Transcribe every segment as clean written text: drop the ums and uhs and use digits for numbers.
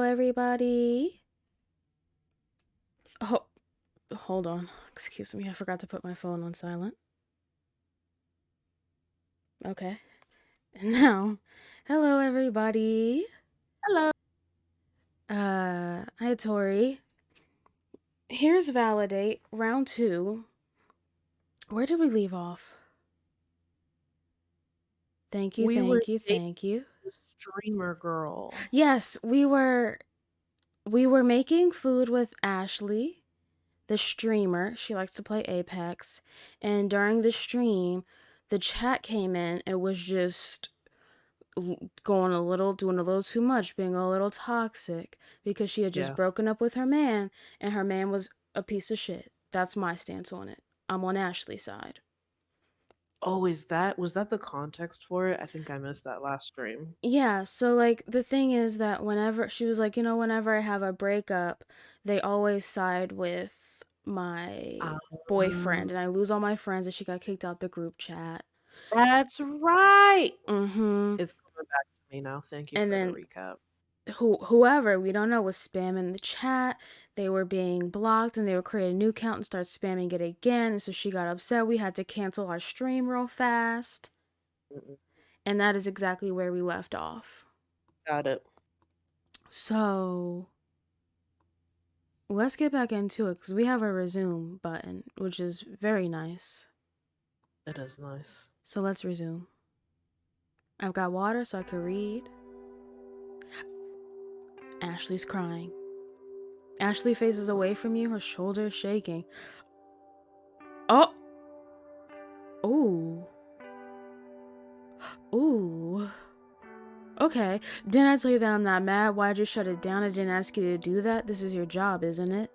everybody. Oh, hold on. Excuse me, I forgot to put my phone on silent. Okay. And now, hello, everybody. Hello. Hi, Tori. Here's Validate, round 2. Where did we leave off? Thank you, We were thank you, dating thank you. the streamer girl. Yes, we were making food with Ashley, the streamer. She likes to play Apex. And during the stream, the chat came in. It was just doing a little too much, being a little toxic because she had just Yeah. broken up with her man and her man was a piece of shit. That's my stance on it. I'm on Ashley's side. Oh, was that the context for it? I think I missed that last stream. Yeah, so like the thing is that whenever she was like, whenever I have a breakup, they always side with my boyfriend Um, and I lose all my friends and she got kicked out the group chat. that's right. Mhm. It's coming back to me now. Thank you And for the then recap. whoever we don't know was spamming the chat. They were being blocked and they would create a new account and start spamming it again, and so she got upset. We had to cancel our stream real fast. Mm-mm. And that is exactly where we left off. Got it. So let's get back into it because we have a resume button, which is very nice. It is nice. So let's resume. I've got water so I can read. Ashley's crying. Ashley faces away from you, her shoulders shaking. Oh! Ooh. Ooh. Okay. Didn't I tell you that I'm not mad? Why'd you shut it down? I didn't ask you to do that. This is your job, isn't it?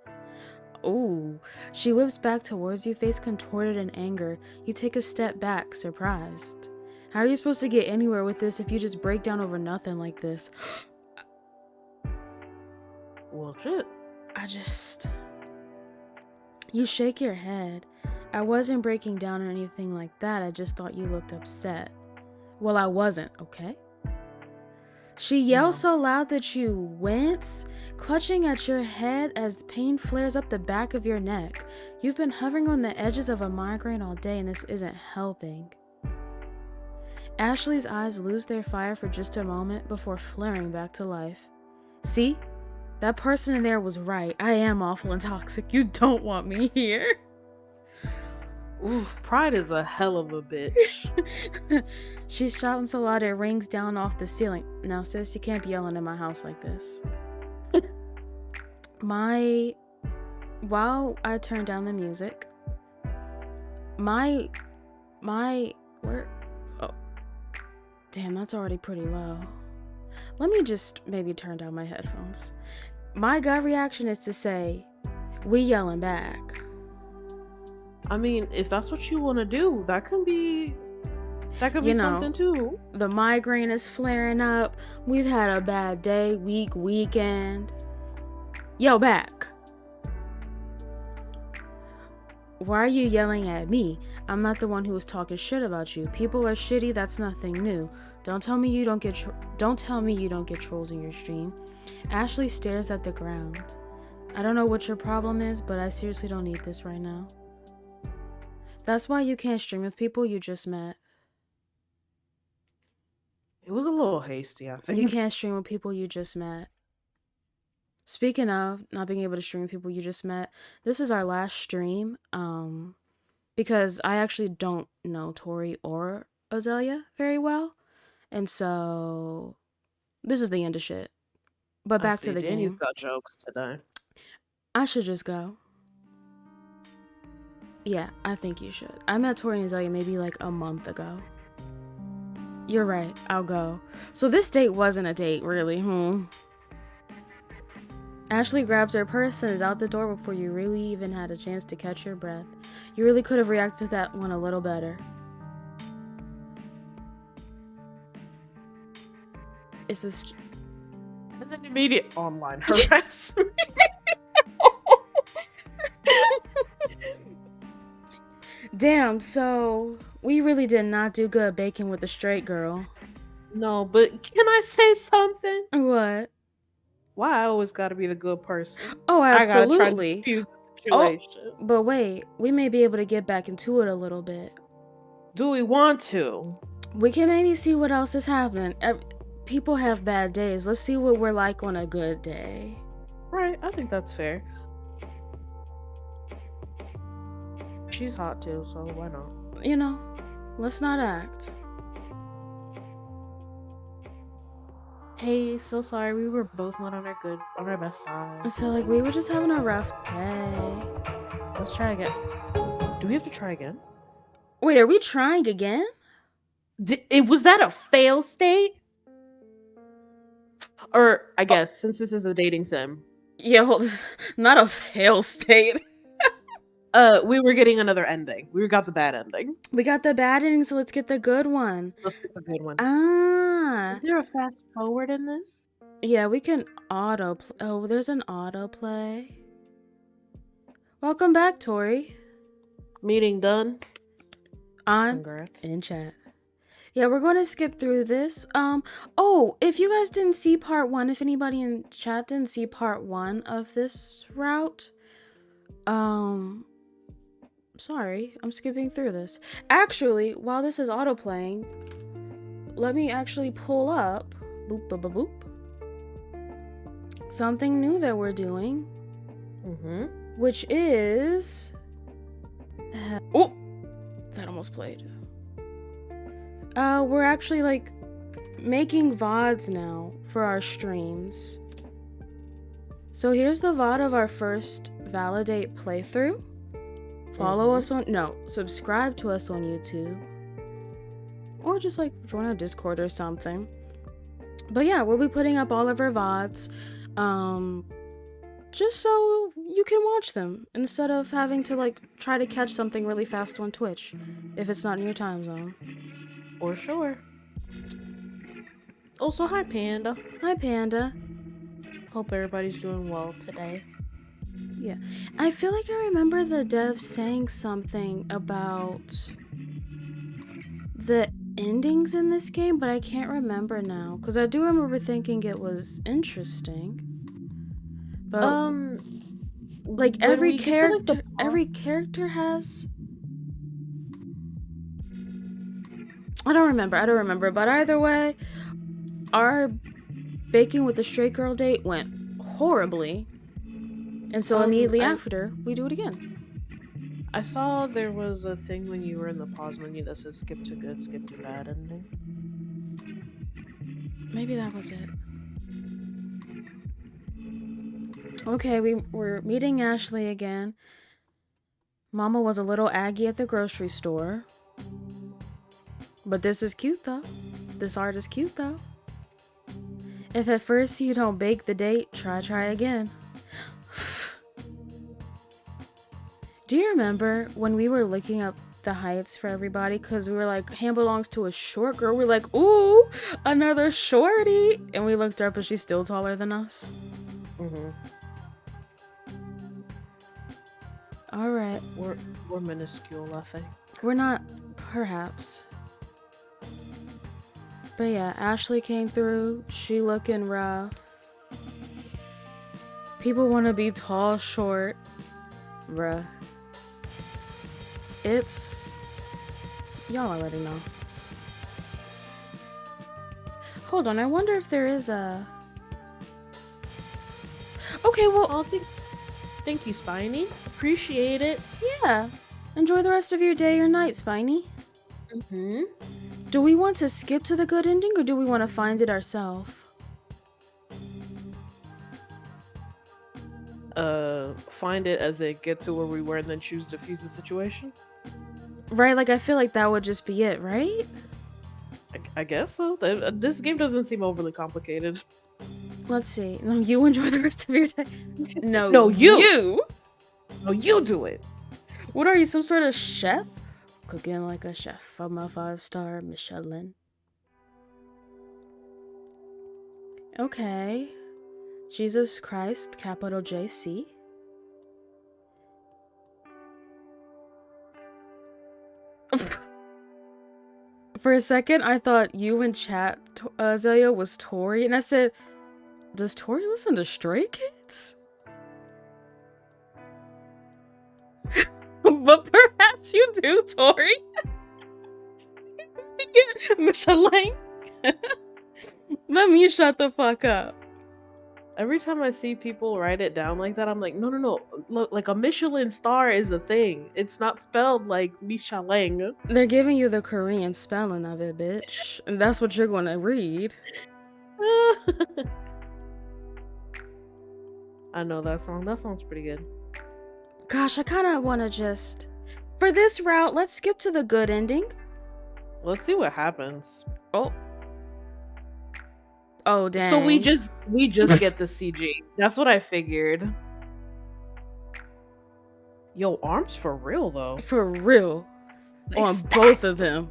Ooh. She whips back towards you, face contorted in anger. You take a step back, surprised. How are you supposed to get anywhere with this if you just break down over nothing like this? Well, shit. You shake your head. I wasn't breaking down or anything like that. I just thought you looked upset. Well, I wasn't, okay? She yells Ma'am. so loud that you wince, clutching at your head as pain flares up the back of your neck. You've been hovering on the edges of a migraine all day and this isn't helping. Ashley's eyes lose their fire for just a moment before flaring back to life. See? That person in there was right. I am awful and toxic. You don't want me here. Oof, Pride is a hell of a bitch. She's shouting so loud it rings down off the ceiling. Now, sis, you can't be yelling in my house like this. While I turn down the music, where, oh, damn, that's already pretty low. Let me just maybe turn down my headphones. My gut reaction is to say, we yelling back. I mean, if that's what you want to do, that could be something too. The migraine is flaring up. We've had a bad day, weekend. Yell back. Why are you yelling at me? I'm not the one who was talking shit about you. People are shitty, that's nothing new. Don't tell me you don't get trolls in your stream. Ashley stares at the ground. I don't know what your problem is, but I seriously don't need this right now. That's why you can't stream with people you just met. It was a little hasty, I think. You can't stream with people you just met. Speaking of not being able to stream with people you just met, this is our last stream. Because I actually don't know Tori or Azalea very well. And so this is the end of shit. But I back to see. the Danny's game. got jokes today. I should just go. Yeah, I think you should. I met Tori and Azalea maybe like a month ago. You're right, I'll go. So this date wasn't a date, really, Ashley grabs her purse and is out the door before you really even had a chance to catch your breath. You really could have reacted to that one a little better. Is this... And then immediate online harassment. Damn, so we really did not do good baking with a straight girl. No, but can I say something? What? Why I always gotta be the good person? Oh, I gotta try to absolutely. defuse the Oh, situation. but wait, we may be able to get back into it a little bit. Do we want to? We can maybe see what else is happening. People have bad days. Let's see what we're like on a good day. Right, I think that's fair. She's hot too, so why not? You know, let's not act. Hey, so sorry, we were both not on our best sides. So, like, we were just having a rough day. Let's try again. Do we have to try again? Wait, are we trying again? Was that a fail state? Or, I guess, since this is a dating sim. Yeah, not a fail state. We were getting another ending. We got the bad ending. We got the bad ending, so let's get the good one. Let's get the good one. Ah. Is there a fast forward in this? Yeah, we can autoplay. Oh, there's an autoplay. Welcome back, Tori. Meeting done. I'm Congrats. in chat. Yeah, we're going to skip through this. Oh, if you guys didn't see part 1, if anybody in chat didn't see part 1 of this route, sorry, I'm skipping through this. Actually, while this is autoplaying, let me actually pull up, boop, boop, boop, boop, something new that we're doing, which is, oh, that almost played. We're actually like making VODs now for our streams. So here's the VOD of our first Validate playthrough. Follow us on, subscribe to us on YouTube. Or just like join our Discord or something. But yeah, we'll be putting up all of our VODs. Just so you can watch them instead of having to like try to catch something really fast on Twitch if it's not in your time zone. For sure. Also, hi Panda. Hi Panda. Hope everybody's doing well today. Yeah. I feel like I remember the devs saying something about the endings in this game, but I can't remember now. Because I do remember thinking it was interesting. But like every character has, I don't remember, but either way, our Baking with the Straight Girl date went horribly, and so immediately after, we do it again. I saw there was a thing when you were in the pause menu that said skip to good, skip to bad ending. Maybe that was it. Okay, we're meeting Ashley again. Mama was a little aggy at the grocery store. But this is cute though. This art is cute though. If at first you don't bake the date, try again. Do you remember when we were looking up the heights for everybody? Because we were like, Han belongs to a short girl. We're like, ooh, another shorty. And we looked up and she's still taller than us. All right. We're minuscule, I think. We're not, perhaps. But yeah, Ashley came through. She looking rough. People want to be tall, short. Bruh. It's... Y'all already know. Hold on, I wonder if there is a... Okay, well... Oh, thank you, Spiny. Appreciate it. Yeah. Enjoy the rest of your day or night, Spiny. Do we want to skip to the good ending, or do we want to find it ourselves? Find it as it get to where we were and then choose to defuse the situation? Right, like I feel like that would just be it, right? I guess so. This game doesn't seem overly complicated. Let's see. No, you enjoy the rest of your day. No, no, you. No, you do it. What are you, some sort of chef? Cooking like a chef from a 5-star Michelin. Okay. Jesus Christ, capital JC. For a second, I thought you in chat, Zelia, was Tori, and I said, Does Tori listen to Stray Kids? But perhaps you do, Tori. Michelin. Let me shut the fuck up. Every time I see people write it down like that, I'm like, no. Look, like a Michelin star is a thing. It's not spelled like Michelin. They're giving you the Korean spelling of it, bitch. And that's what you're going to read. I know that song. That song's pretty good. Gosh, I kind of want to just... For this route, let's skip to the good ending. Let's see what happens. Oh, dang. So we just get the CG. That's what I figured. Yo, arms for real though. For real. On both of them.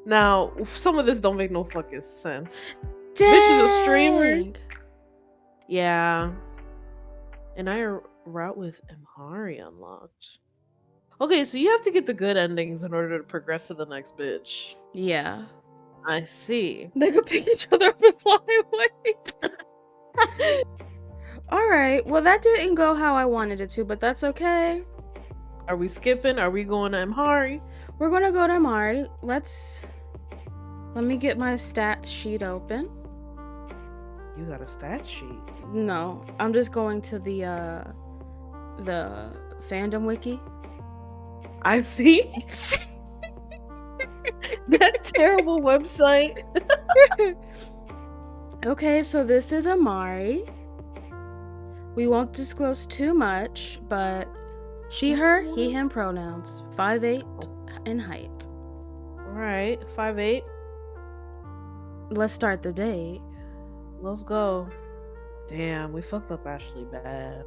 Now, some of this don't make no fucking sense. Dang. Bitch is a streamer. Yeah. And I route with Amhari unlocked. Okay, so you have to get the good endings in order to progress to the next bitch. Yeah. I see. They could pick each other up and fly away. Alright, well that didn't go how I wanted it to, but that's okay. Are we skipping? Are we going to Amhari? We're gonna go to Amhari. Let me get my stats sheet open. You got a stats sheet? No, I'm just going to the fandom wiki. I see. That terrible website. Okay, so this is Amhari. We won't disclose too much, but she, her, he, him pronouns. 5'8" in height. Alright, 5'8". Let's start the date. Let's go. Damn, we fucked up Ashley bad.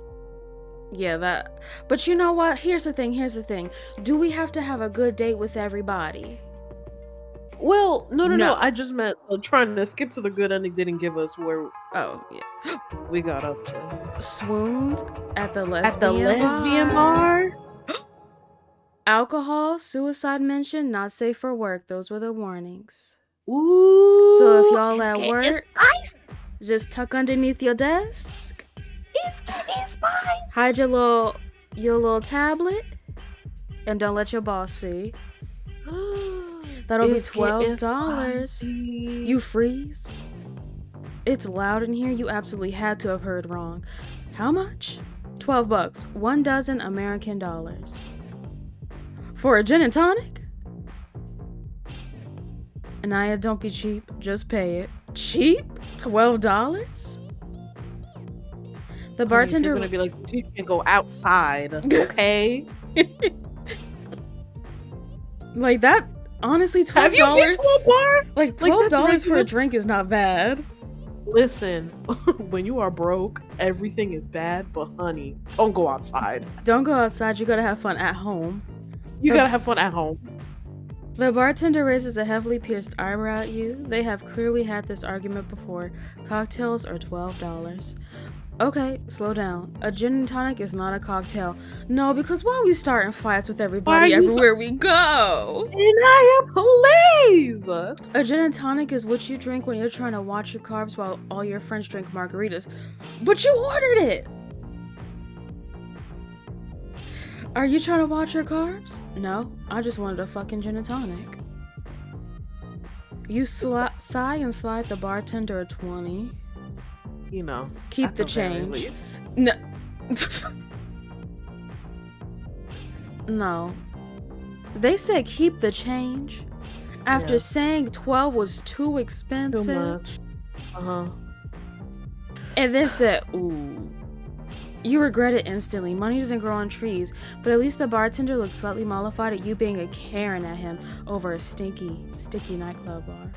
Yeah, that. But you know what? Here's the thing. Do we have to have a good date with everybody? Well, no. I just meant trying to skip to the good ending didn't give us where. Oh yeah. We got up to. Swooned at the lesbian bar. Alcohol, suicide mention, not safe for work. Those were the warnings. Ooh. So if y'all at work, just tuck underneath your desk. Hide your little tablet, and don't let your boss see. That'll be $12. You freeze. It's loud in here. You absolutely had to have heard wrong. How much? $12. 1 dozen American dollars. For a gin and tonic? Anaya, don't be cheap. Just pay it. Cheap? $12? The bartender... You're gonna be like, you can go outside, okay? Like that... Honestly, $12. Have you been to a bar? Like $12 for a drink is not bad. Listen, when you are broke, everything is bad. But honey, don't go outside. Don't go outside. You gotta have fun at home. You gotta have fun at home. The bartender raises a heavily pierced eyebrow at you. They have clearly had this argument before. Cocktails are $12. Okay, slow down. A gin and tonic is not a cocktail. No, because why are we starting fights with everybody everywhere we go? Anaya, please! A gin and tonic is what you drink when you're trying to watch your carbs while all your friends drink margaritas. But you ordered it! Are you trying to watch your carbs? No, I just wanted a fucking gin and tonic. You sigh and slide the bartender a 20. You know, keep the change. No. No. They said keep the change after saying 12 was too expensive. Too much. And then said, ooh. You regret it instantly. Money doesn't grow on trees, but at least the bartender looks slightly mollified at you being a Karen at him over a sticky nightclub bar.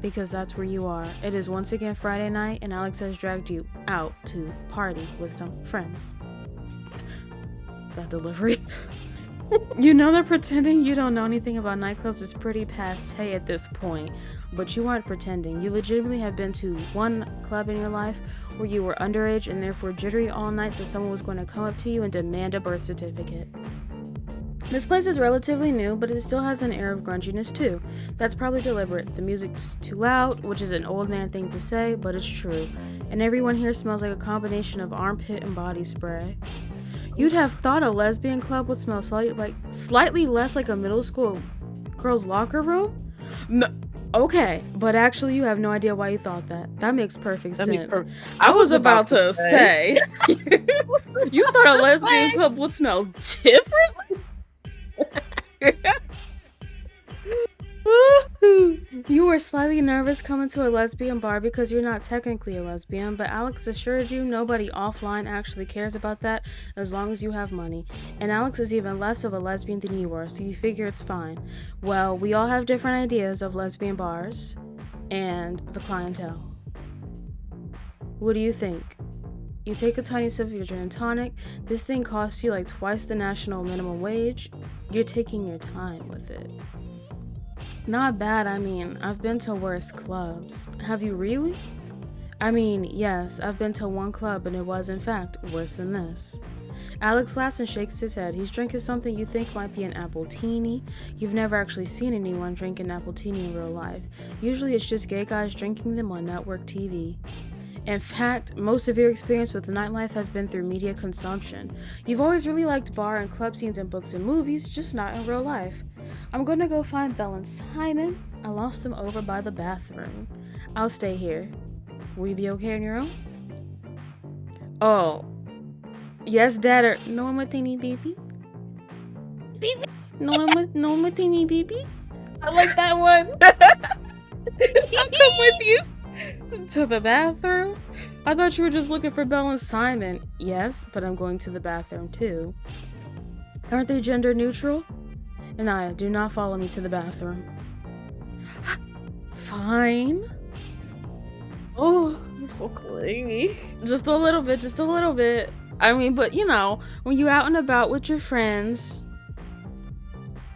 Because that's where you are. It is once again Friday night, and Alex has dragged you out to party with some friends. That delivery. You know that pretending you don't know anything about nightclubs is pretty passe at this point, but you aren't pretending. You legitimately have been to one club in your life where you were underage and therefore jittery all night that someone was going to come up to you and demand a birth certificate. This place is relatively new, but it still has an air of grunginess too. That's probably deliberate. The music's too loud, which is an old man thing to say, but it's true. And everyone here smells like a combination of armpit and body spray. You'd have thought a lesbian club would smell slightly less like a middle school girl's locker room? No. Okay, but actually you have no idea why you thought that. That makes perfect sense. I was about to say. You thought a lesbian club would smell differently? You were slightly nervous coming to a lesbian bar because you're not technically a lesbian, but Alex assured you nobody offline actually cares about that as long as you have money. And Alex is even less of a lesbian than you are, so you figure it's fine. Well, we all have different ideas of lesbian bars and the clientele. What do you think? You take a tiny sip of your gin and tonic. This thing costs you like twice the national minimum wage. You're taking your time with it. Not bad, I mean, I've been to worse clubs. Have you really? I mean, yes, I've been to one club and it was, in fact, worse than this. Alex laughs and shakes his head. He's drinking something you think might be an appletini. You've never actually seen anyone drink an appletini in real life. Usually it's just gay guys drinking them on network TV. In fact, most of your experience with nightlife has been through media consumption. You've always really liked bar and club scenes in books and movies, just not in real life. I'm gonna go find Belle and Simon. I lost them over by the bathroom. I'll stay here. Will you be okay on your own? Oh. Yes, Dad, or no one with any baby? Baby. No one with any baby? I like that one. I'll come with you. To the bathroom? I thought you were just looking for Belle and Simon. Yes, but I'm going to the bathroom too. Aren't they gender neutral? Anaya, do not follow me to the bathroom. Fine. Oh, I'm so clingy. Just a little bit. I mean, but you know, when you're out and about with your friends,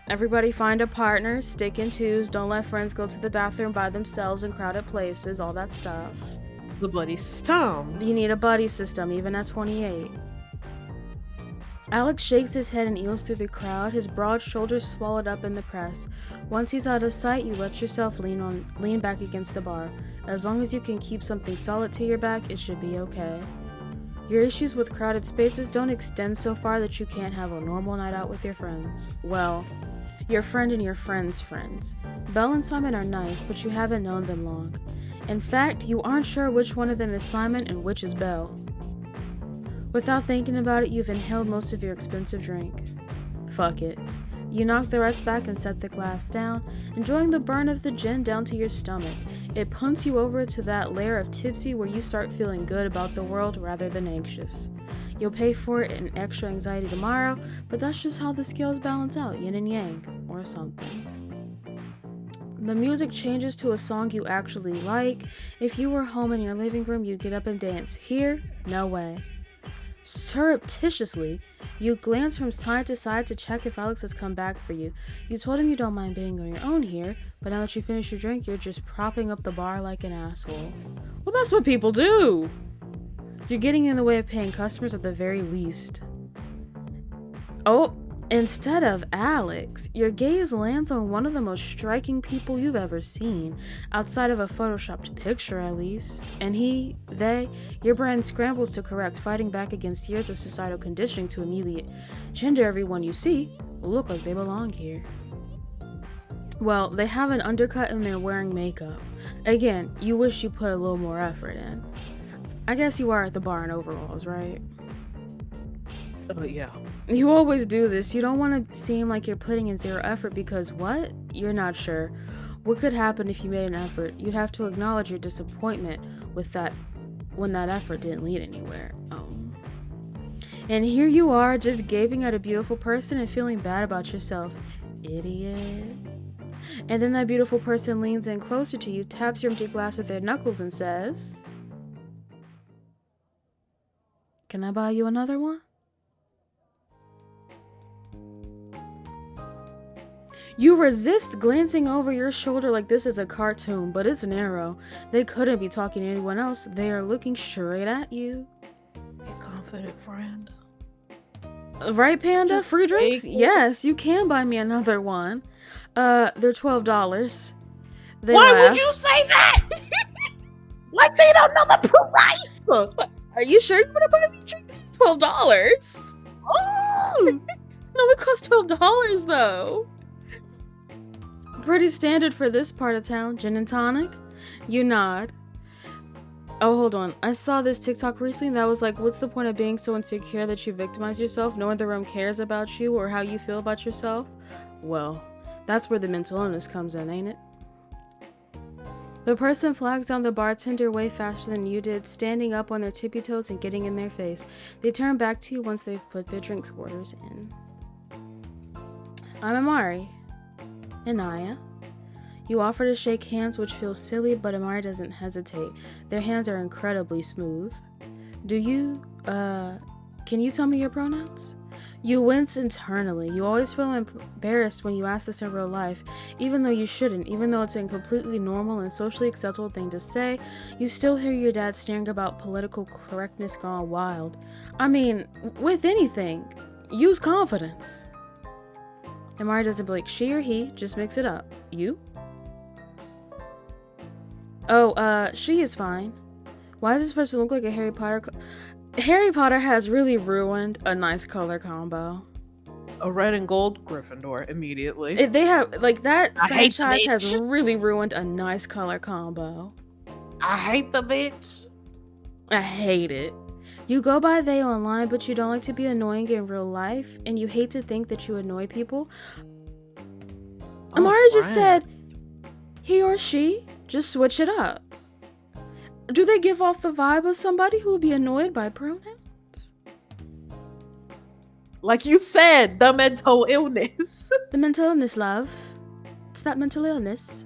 everybody find a partner, stick in twos, don't let friends go to the bathroom by themselves in crowded places, all that stuff. The buddy system. You need a buddy system, even at 28. Alex shakes his head and eels through the crowd, his broad shoulders swallowed up in the press. Once he's out of sight, you let yourself lean back against the bar. As long as you can keep something solid to your back, it should be okay. Your issues with crowded spaces don't extend so far that you can't have a normal night out with your friends. Well, your friend and your friend's friends. Belle and Simon are nice, but you haven't known them long. In fact, you aren't sure which one of them is Simon and which is Belle. Without thinking about it, you've inhaled most of your expensive drink. Fuck it. You knock the rest back and set the glass down, enjoying the burn of the gin down to your stomach. It punts you over to that layer of tipsy where you start feeling good about the world rather than anxious. You'll pay for it in extra anxiety tomorrow, but that's just how the scales balance out, yin and yang, or something. The music changes to a song you actually like. If you were home in your living room, you'd get up and dance. Here, no way. Surreptitiously, you glance from side to side to check if Alex has come back for you. You told him you don't mind being on your own here, but now that you finish your drink, you're just propping up the bar like an asshole. Well, that's what people do! You're getting in the way of paying customers at the very least. Oh, instead of Alex, your gaze lands on one of the most striking people you've ever seen, outside of a photoshopped picture at least. And your brain scrambles to correct, fighting back against years of societal conditioning to immediate gender everyone you see will look like they belong here. Well, they have an undercut and they're wearing makeup. Again, you wish you put a little more effort in. I guess you are at the bar in overalls, right? Yeah. You always do this. You don't want to seem like you're putting in zero effort because what? You're not sure. What could happen if you made an effort? You'd have to acknowledge your disappointment with that when that effort didn't lead anywhere. And here you are, just gaping at a beautiful person and feeling bad about yourself. Idiot. And then that beautiful person leans in closer to you, taps your empty glass with their knuckles and says, "Can I buy you another one?" You resist glancing over your shoulder like this is a cartoon, but it's narrow. They couldn't be talking to anyone else. They are looking straight at you. Be confident, friend. Right, Panda? Just Free drinks? take it. Yes, you can buy me another one. They're $12. They Why laugh. would you say that? Like they don't know the price. Are you sure you want to buy me a drink? This is $12. Ooh. No, it costs $12 though. Pretty standard for this part of town. Gin and tonic? You nod. Oh, hold on. I saw this TikTok recently that was like, what's the point of being so insecure that you victimize yourself? No one in the room cares about you or how you feel about yourself? Well, that's where the mental illness comes in, ain't it? The person flags down the bartender way faster than you did, standing up on their tippy toes and getting in their face. They turn back to you once they've put their drinks orders in. I'm Amari. Anaya. You offer to shake hands, which feels silly, but Amari doesn't hesitate. Their hands are incredibly smooth. Can you tell me your pronouns? You wince internally. You always feel embarrassed when you ask this in real life, even though you shouldn't, even though it's a completely normal and socially acceptable thing to say. You still hear your dad staring about political correctness gone wild. I mean, with anything, use confidence. Amari doesn't blink. She or he, just mix it up. You? Oh, she is fine. Why does this person look like a Harry Potter? Harry Potter has really ruined a nice color combo. A red and gold Gryffindor immediately. They have, like, that I hate the franchise has bitch. really ruined a nice color combo. I hate the bitch. I hate it. You go by they online, but you don't like to be annoying in real life, and you hate to think that you annoy people. Amari just said he or she. Just switch it up. Do they give off the vibe of somebody who would be annoyed by pronouns? Like you said, the mental illness. The mental illness, love. It's that mental illness.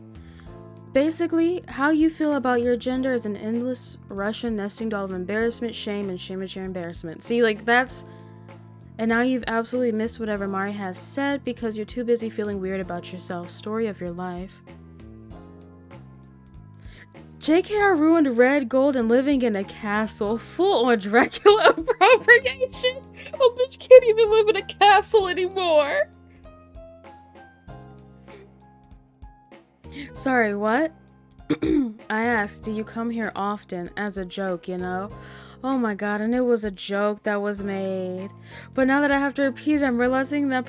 Basically, how you feel about your gender is an endless Russian nesting doll of embarrassment, shame, and shamateur embarrassment. See, like, that's... And now you've absolutely missed whatever Mari has said because you're too busy feeling weird about yourself. Story of your life. JKR ruined red, gold, and living in a castle. Full on Dracula appropriation. Oh, bitch can't even live in a castle anymore. Sorry, what? I asked, do you come here often? As a joke, you know? Oh my god, and it was a joke that was made. But now that I have to repeat it, I'm realizing that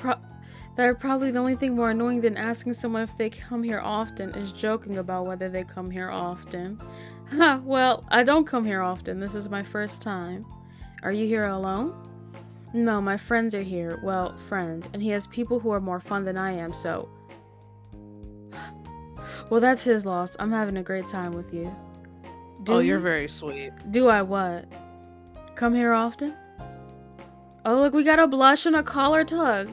probably the only thing more annoying than asking someone if they come here often is joking about whether they come here often. Ha, well, I don't come here often. This is my first time. Are you here alone? No, my friends are here. Well, friend. And he has people who are more fun than I am, so... Well, that's his loss. I'm having a great time with you. You're very sweet. Do I what? Come here often? Oh, look, we got a blush and a collar tug.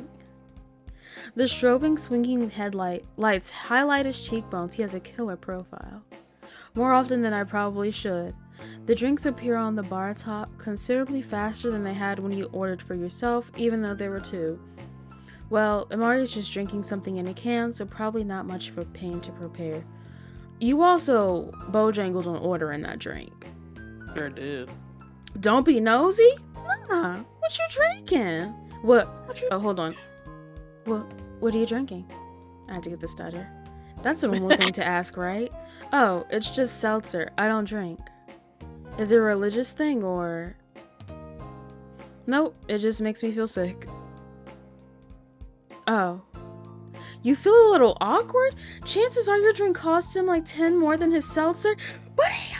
The strobing, swinging lights highlight his cheekbones. He has a killer profile. More often than I probably should. The drinks appear on the bar top considerably faster than they had when you ordered for yourself, even though there were two. Well, Amari's just drinking something in a can, so probably not much of a pain to prepare. You also bojangled on ordering that drink. Sure did. Don't be nosy? Nah, what you drinking? What? Oh, hold on. What are you drinking? I had to get this started. That's a normal thing to ask, right? Oh, it's just seltzer. I don't drink. Is it a religious thing or... Nope, it just makes me feel sick. Oh. You feel a little awkward? Chances are your drink cost him like 10 more than his seltzer. But he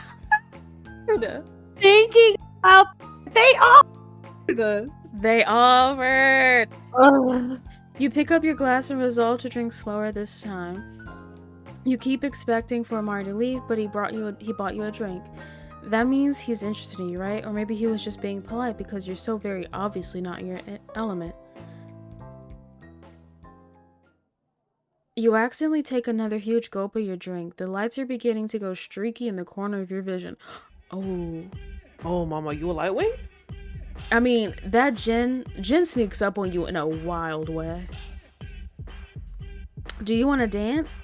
offered. Thinking about... They offered. They offered. Ugh. You pick up your glass and resolve to drink slower this time. You keep expecting for Amari to leave, but he bought you a drink. That means he's interested in you, right? Or maybe he was just being polite because you're so very obviously not in your element. You accidentally take another huge gulp of your drink. The lights are beginning to go streaky in the corner of your vision. Oh. Oh, mama, you a lightweight? I mean, that gin sneaks up on you in a wild way. Do you want to dance?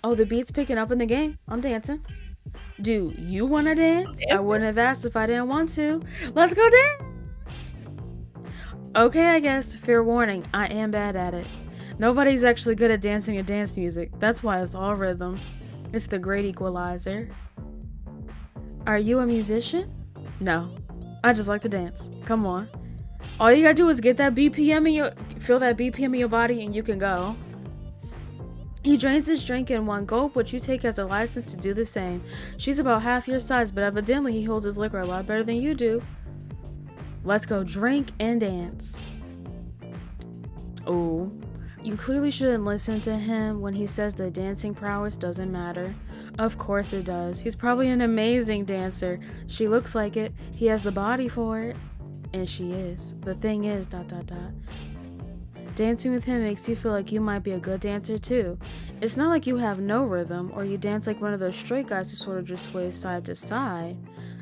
Oh, the beat's picking up in the game. I'm dancing. Do you want to dance? I wouldn't have asked if I didn't want to. Let's go dance. Okay, I guess. Fair warning, I am bad at it. Nobody's actually good at dancing to dance music. That's why it's all rhythm. It's the great equalizer. Are you a musician? No. I just like to dance. Come on. All you gotta do is get that BPM in your... Feel that BPM in your body and you can go. He drains his drink in one gulp, which you take as a license to do the same. She's about half your size, but evidently he holds his liquor a lot better than you do. Let's go drink and dance. Oh, you clearly shouldn't listen to him when he says that dancing prowess doesn't matter. Of course it does. He's probably an amazing dancer. She looks like it. He has the body for it. And she is. The thing is, ... Dancing with him makes you feel like you might be a good dancer too. It's not like you have no rhythm or you dance like one of those straight guys who sort of just sways side to side.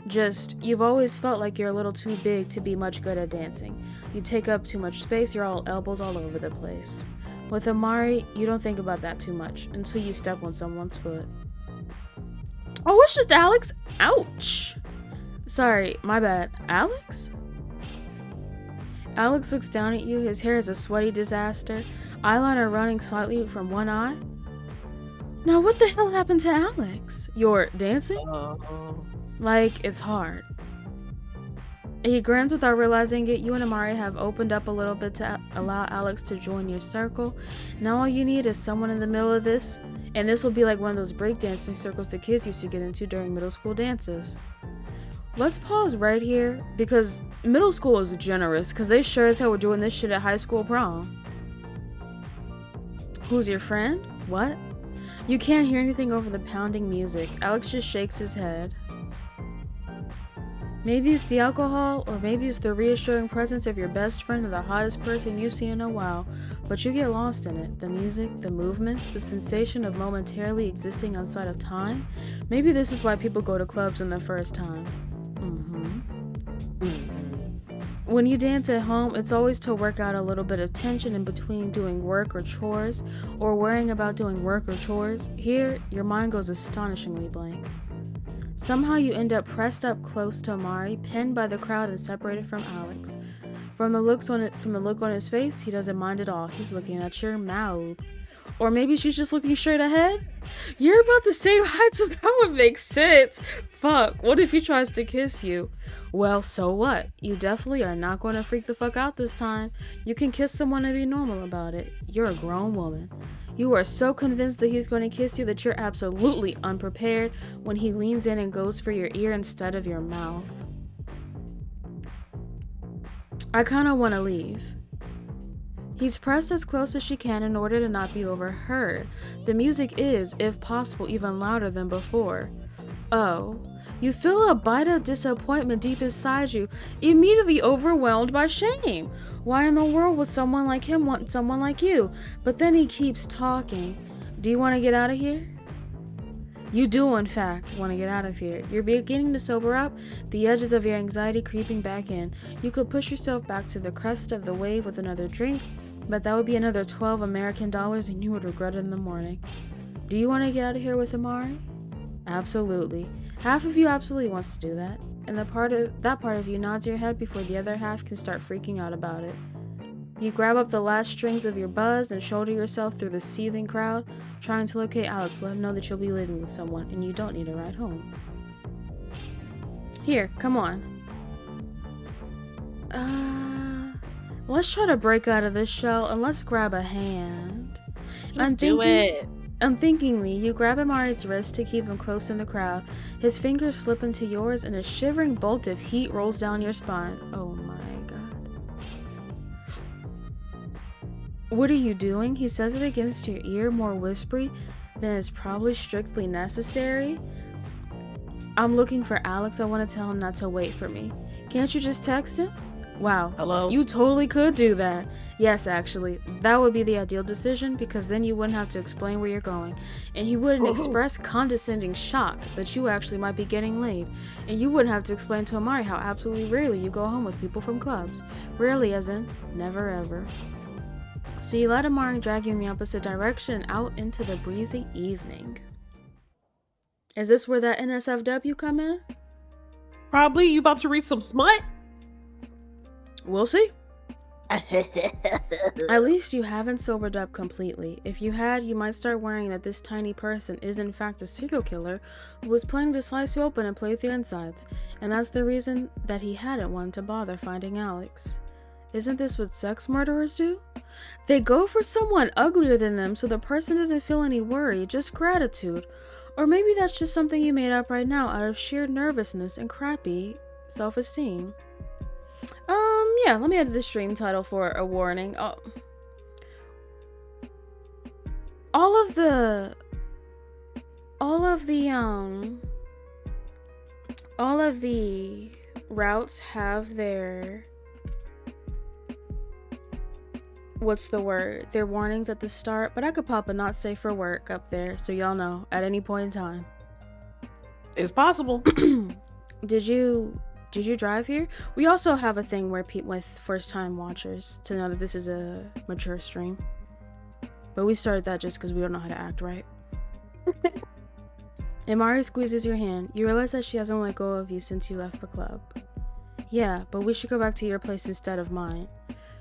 Just, you've always felt like you're a little too big to be much good at dancing. You take up too much space, you're all elbows all over the place. With Amari, you don't think about that too much until you step on someone's foot. Oh, it's just Alex? Ouch! Sorry, my bad. Alex? Alex looks down at you. His hair is a sweaty disaster. Eyeliner running slightly from one eye. Now, what the hell happened to Alex? You're dancing? Like, it's hard. He grins without realizing it. You and Amari have opened up a little bit to allow Alex to join your circle. Now all you need is someone in the middle of this, and this will be like one of those breakdancing circles the kids used to get into during middle school dances. Let's pause right here, because middle school is generous, because they sure as hell were doing this shit at high school prom. Who's your friend? What? You can't hear anything over the pounding music. Alex just shakes his head. Maybe it's the alcohol, or maybe it's the reassuring presence of your best friend or the hottest person you've seen in a while, but you get lost in it. The music, the movements, the sensation of momentarily existing outside of time. Maybe this is why people go to clubs in the first time. When you dance at home, it's always to work out a little bit of tension in between doing work or chores, or worrying about doing work or chores. Here, your mind goes astonishingly blank. Somehow you end up pressed up close to Amari, pinned by the crowd and separated from Alex. From the look on his face, he doesn't mind at all. He's looking at your mouth. Or maybe she's just looking straight ahead? You're about the same height, so that would make sense. Fuck, what if he tries to kiss you? Well, so what? You definitely are not going to freak the fuck out this time. You can kiss someone and be normal about it. You're a grown woman. You are so convinced that he's going to kiss you that you're absolutely unprepared when he leans in and goes for your ear instead of your mouth. I kind of want to leave. He's pressed as close as she can in order to not be overheard. The music is, if possible, even louder than before. Oh. You feel a bite of disappointment deep inside you, immediately overwhelmed by shame. Why in the world would someone like him want someone like you? But then he keeps talking. Do you want to get out of here? You do, in fact, want to get out of here. You're beginning to sober up, the edges of your anxiety creeping back in. You could push yourself back to the crest of the wave with another drink, but that would be another 12 American dollars and you would regret it in the morning. Do you want to get out of here with Amari? Absolutely. Half of you absolutely wants to do that, and that part of you nods your head before the other half can start freaking out about it. You grab up the last strings of your buzz and shoulder yourself through the seething crowd, trying to locate Alex, let him know that you'll be leaving with someone and you don't need a ride home. Here, come on. Let's try to break out of this shell and let's grab a hand. Do it. Unthinkingly, you grab Amari's wrist to keep him close in the crowd. His fingers slip into yours and a shivering bolt of heat rolls down your spine. Oh my god. What are you doing? He says it against your ear, more whispery than is probably strictly necessary. I'm looking for Alex. I want to tell him not to wait for me. Can't you just text him? Wow. Hello? You totally could do that. Yes, actually, that would be the ideal decision because then you wouldn't have to explain where you're going, and he wouldn't express condescending shock that you actually might be getting laid, and you wouldn't have to explain to Amari how absolutely rarely you go home with people from clubs. Rarely as in never ever. So you let Amari drag you in the opposite direction and out into the breezy evening. Is this where that NSFW come in? Probably. You about to read some smut? We'll see. At least you haven't sobered up completely. If you had, you might start worrying that this tiny person is in fact a serial killer who was planning to slice you open and play with your insides, and that's the reason that he hadn't wanted to bother finding Alex. Isn't this what sex murderers do? They go for someone uglier than them so the person doesn't feel any worry, just gratitude. Or maybe that's just something you made up right now out of sheer nervousness and crappy self-esteem. Yeah, let me add the stream title for a warning. All of the routes have their, what's the word? Their warnings at the start, but I could pop a not safe for work up there so y'all know at any point in time. It's possible. Did you drive here? We also have a thing where with first-time watchers to know that this is a mature stream. But we started that just because we don't know how to act right. Imari squeezes your hand. You realize that she hasn't let go of you since you left the club. Yeah, but we should go back to your place instead of mine.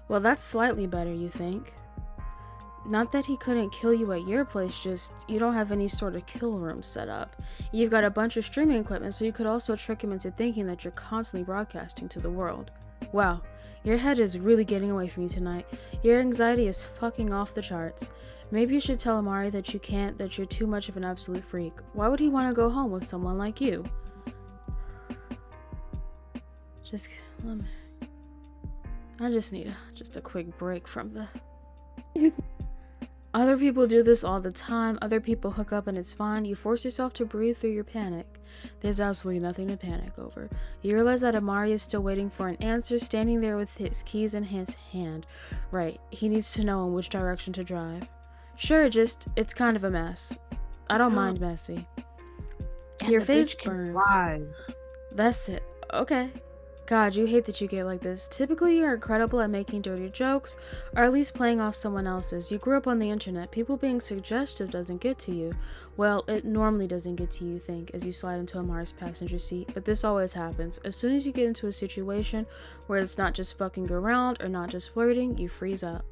Well, that's slightly better, you think? Not that he couldn't kill you at your place, just you don't have any sort of kill room set up. You've got a bunch of streaming equipment, so you could also trick him into thinking that you're constantly broadcasting to the world. Wow, your head is really getting away from you tonight. Your anxiety is fucking off the charts. Maybe you should tell Imari that you can't, that you're too much of an absolute freak. Why would he want to go home with someone like you? I just need a quick break from the... Other people do this all the time. Other people hook up and it's fine. You force yourself to breathe through your panic. There's absolutely nothing to panic over. You realize that Imari is still waiting for an answer, standing there with his keys in his hand. Right, he needs to know in which direction to drive. Sure, it's kind of a mess. I don't mind messy. And your face burns. Drive. That's it. Okay. God, you hate that you get like this. Typically, you're incredible at making dirty jokes, or at least playing off someone else's. You grew up on the internet. People being suggestive doesn't get to you. Well, it normally doesn't get to you, think, as you slide into Amari's passenger seat. But this always happens. As soon as you get into a situation where it's not just fucking around or not just flirting, you freeze up.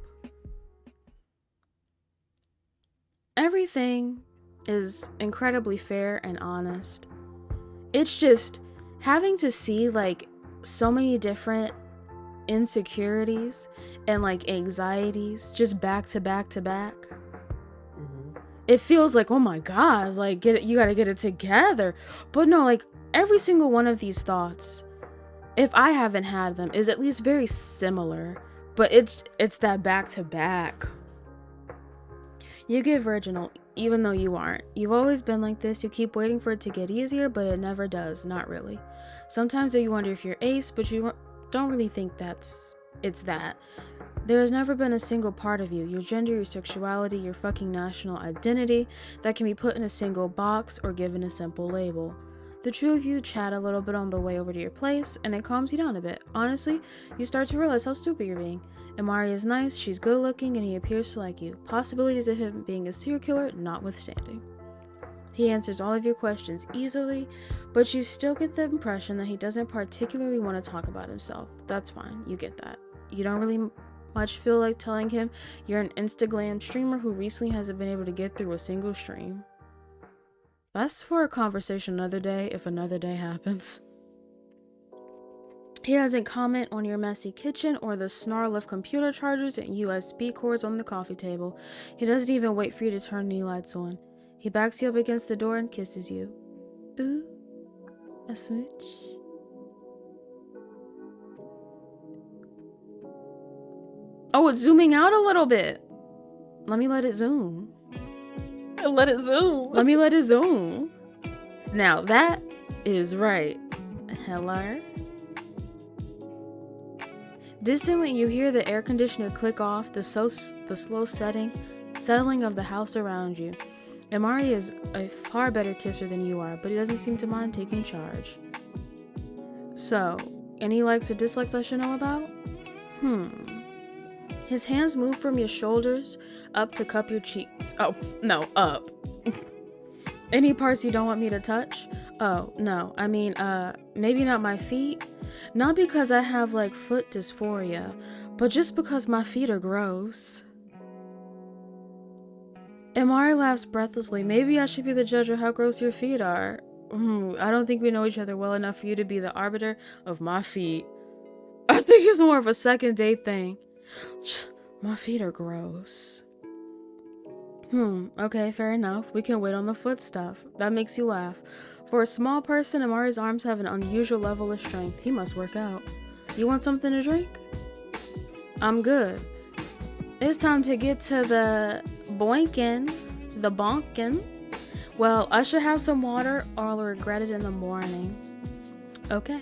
Everything is incredibly fair and honest. It's just having to see, like, so many different insecurities and like anxieties just back to back to back. It feels like, oh my god, like you gotta get it together. But no, like every single one of these thoughts, if I haven't had them, is at least very similar, but it's that back to back. You get virginal even though you aren't. You've always been like this. You keep waiting for it to get easier, but it never does. Not really. Sometimes you wonder if you're ace, but you don't really think it's that. There has never been a single part of you, your gender, your sexuality, your fucking national identity, that can be put in a single box or given a simple label. The two of you chat a little bit on the way over to your place, and it calms you down a bit. Honestly, you start to realize how stupid you're being. Imari is nice, she's good looking, and he appears to like you. Possibilities of him being a serial killer notwithstanding. He answers all of your questions easily, but you still get the impression that he doesn't particularly want to talk about himself. That's fine, you get that. You don't really much feel like telling him you're an Instagram streamer who recently hasn't been able to get through a single stream. That's for a conversation another day if another day happens. He doesn't comment on your messy kitchen or the snarl of computer chargers and USB cords on the coffee table. He doesn't even wait for you to turn any lights on. He backs you up against the door and kisses you. Ooh, a smooch. Oh, it's zooming out a little bit. Let me let it zoom. Let it zoom. Let me let it zoom. Now that is right. Hello? Distantly, you hear the air conditioner click off, the slow settling of the house around you. Imari is a far better kisser than you are, but he doesn't seem to mind taking charge. So, any likes or dislikes I should know about? His hands move from your shoulders up to cup your cheeks. Oh, no, up. Any parts you don't want me to touch? Oh, no. I mean, maybe not my feet. Not because I have, like, foot dysphoria, But just because my feet are gross. Amari laughs breathlessly. Maybe I should be the judge of how gross your feet are. I don't think we know each other well enough for you to be the arbiter of my feet. I think it's more of a second date thing. My feet are gross. Okay, fair enough. We can wait on the foot stuff. That makes you laugh. For a small person, Amari's arms have an unusual level of strength. He must work out. You want something to drink? I'm good. It's time to get to the bonkin. Well, I should have some water or I'll regret it in the morning. Okay.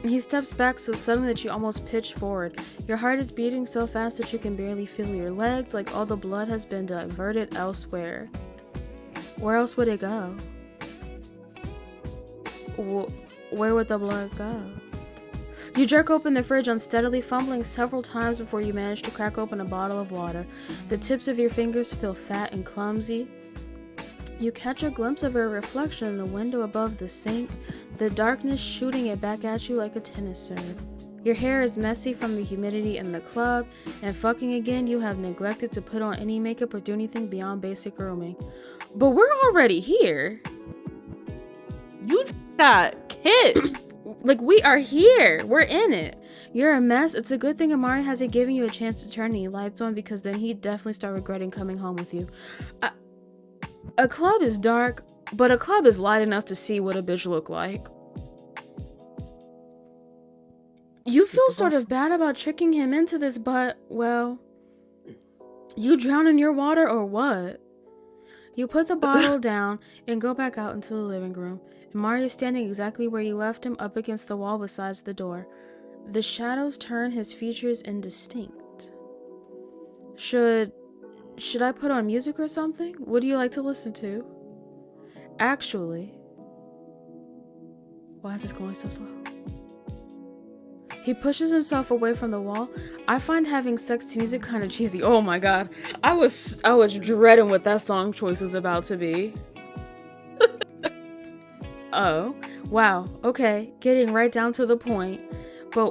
He steps back so suddenly that you almost pitch forward. Your heart is beating so fast that you can barely feel your legs, like all the blood has been diverted elsewhere. Where else would it go? Where would the blood go? You jerk open the fridge unsteadily, fumbling several times before you manage to crack open a bottle of water. The tips of your fingers feel fat and clumsy. You catch a glimpse of her reflection in the window above the sink, the darkness shooting it back at you like a tennis serve. Your hair is messy from the humidity in the club, and fucking again, you have neglected to put on any makeup or do anything beyond basic grooming. But we're already here. You got kids. Like, we are here. We're in it. You're a mess. It's a good thing Amari hasn't given you a chance to turn any lights on, because then he'd definitely start regretting coming home with you. A club is dark, but a club is light enough to see what a bitch look like. You feel sort of bad about tricking him into this, but, well, you drown in your water or what? You put the bottle down and go back out into the living room. Amari is standing exactly where you left him, up against the wall beside the door. The shadows turn his features indistinct. Should I put on music or something? What do you like to listen to? Actually, why is this going so slow? He pushes himself away from the wall. I find having sex to music kind of cheesy. Oh my god. I was dreading what that song choice was about to be. Oh, wow. Okay, getting right down to the point. But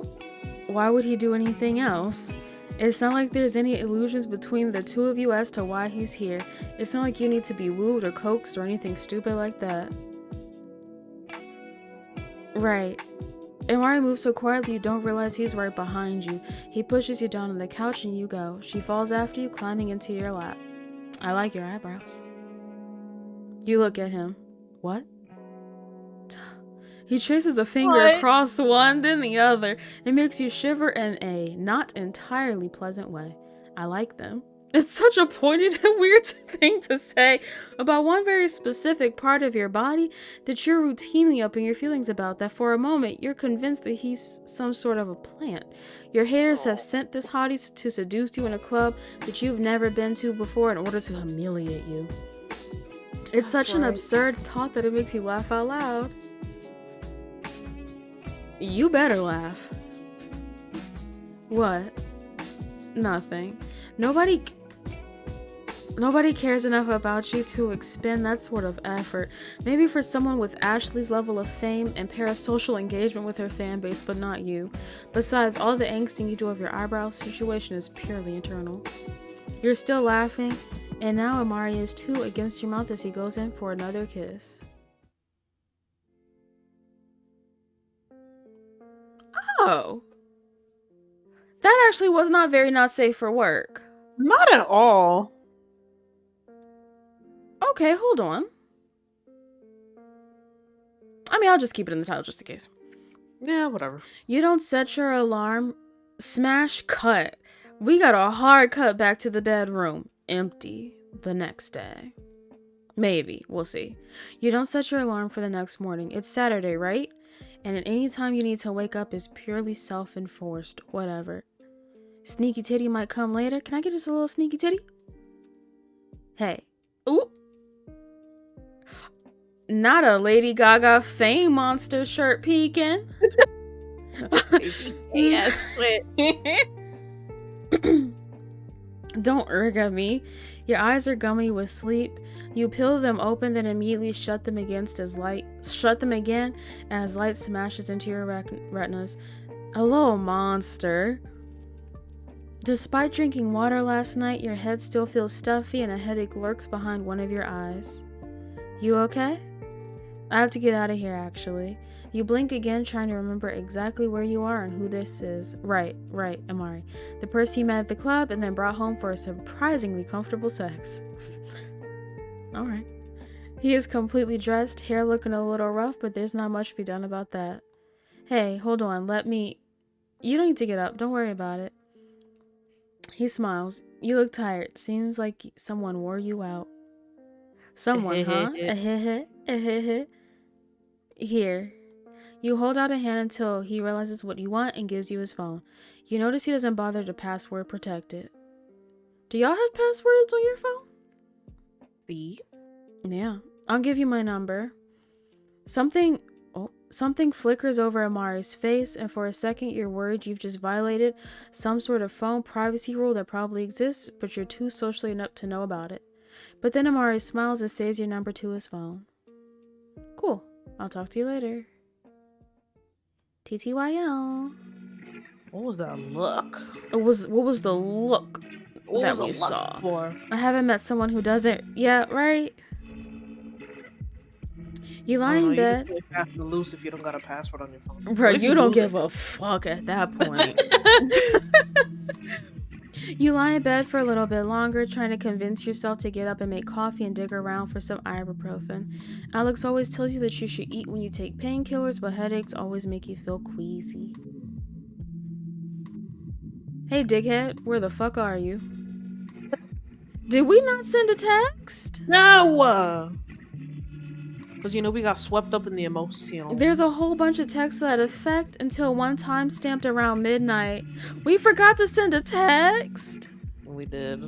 why would he do anything else? It's not like there's any illusions between the two of you as to why he's here. It's not like you need to be wooed or coaxed or anything stupid like that. Right. Amari moves so quietly you don't realize he's right behind you. He pushes you down on the couch and you go. She falls after you, climbing into your lap. I like your eyebrows. You look at him. What? He traces a finger across one, then the other. It makes you shiver in a not entirely pleasant way. I like them. It's such a pointed and weird thing to say about one very specific part of your body that you're routinely upping your feelings about, that for a moment you're convinced that he's some sort of a plant. Your haters have sent this hottie to seduce you in a club that you've never been to before in order to humiliate you. It's such an absurd thought that it makes you laugh out loud. You better laugh. What? Nothing. Nobody cares enough about you to expend that sort of effort. Maybe for someone with Ashley's level of fame and parasocial engagement with her fan base, but not you. Besides, all the angsting you do of your eyebrows situation is purely internal. You're still laughing, and now Amari is too against your mouth as he goes in for another kiss. Oh. That actually was not very not safe for work. Not at all. Okay, hold on. I mean, I'll just keep it in the title just in case. Yeah, whatever. You don't set your alarm. Smash cut. We got a hard cut back to the bedroom. Empty the next day. Maybe. We'll see. You don't set your alarm for the next morning. It's Saturday, right? And at any time you need to wake up is purely self-enforced. Whatever. Sneaky titty might come later. Can I get just a little sneaky titty? Hey. Ooh. Not a Lady Gaga Fame Monster shirt peeking. Yes. Don't erg at me. Your eyes are gummy with sleep. You peel them open, then immediately shut them again as light smashes into your retinas. Hello, monster. Despite drinking water last night, your head still feels stuffy and a headache lurks behind one of your eyes. You okay? I have to get out of here, actually. You blink again, trying to remember exactly where you are and who this is. Right, Amari. The person you met at the club and then brought home for a surprisingly comfortable sex. Alright. He is completely dressed, hair looking a little rough, but there's not much to be done about that. Hey, hold on, You don't need to get up, don't worry about it. He smiles. You look tired. Seems like someone wore you out. Someone, huh? Here. You hold out a hand until he realizes what you want and gives you his phone. You notice he doesn't bother to password protect it. Do y'all have passwords on your phone? B. Yeah. I'll give you my number. Something flickers over Amari's face, and for a second you're worried you've just violated some sort of phone privacy rule that probably exists, but you're too socially inept to know about it. But then Amari smiles and saves your number to his phone. Cool. I'll talk to you later. TTYL. What was that look? What was the look that we saw? For? I haven't met someone who doesn't. Yeah, right? You lie in bed. You can play loose if you don't got a password on your phone. Bro, you don't give a fuck at that point. You lie in bed for a little bit longer, trying to convince yourself to get up and make coffee and dig around for some ibuprofen. Alex always tells you that you should eat when you take painkillers, but headaches always make you feel queasy. Hey, dickhead, where the fuck are you? Did we not send a text? No! Because, we got swept up in the emotion. There's a whole bunch of texts to that effect until one time stamped around midnight. We forgot to send a text. We did.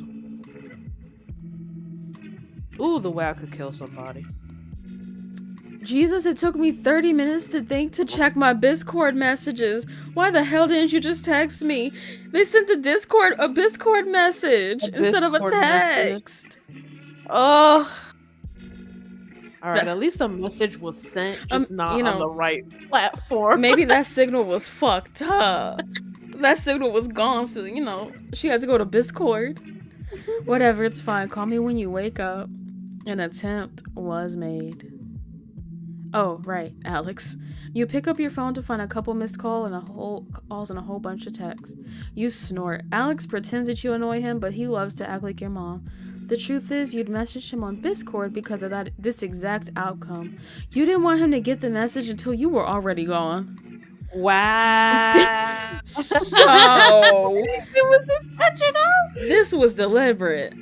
Ooh, the way I could kill somebody. Jesus, it took me 30 minutes to check my Discord messages. Why the hell didn't you just text me? They sent a Discord message instead of a text. Ugh. Alright, at least a message was sent, just not on the right platform. Maybe that signal was fucked up. That signal was gone, so, she had to go to Discord. Whatever, it's fine. Call me when you wake up. An attempt was made. Oh, right, Alex. You pick up your phone to find a couple missed calls and a whole bunch of texts. You snort. Alex pretends that you annoy him, but he loves to act like your mom. The truth is, you'd messaged him on Discord because of this exact outcome. You didn't want him to get the message until you were already gone. Wow. So it was intentional. This was deliberate.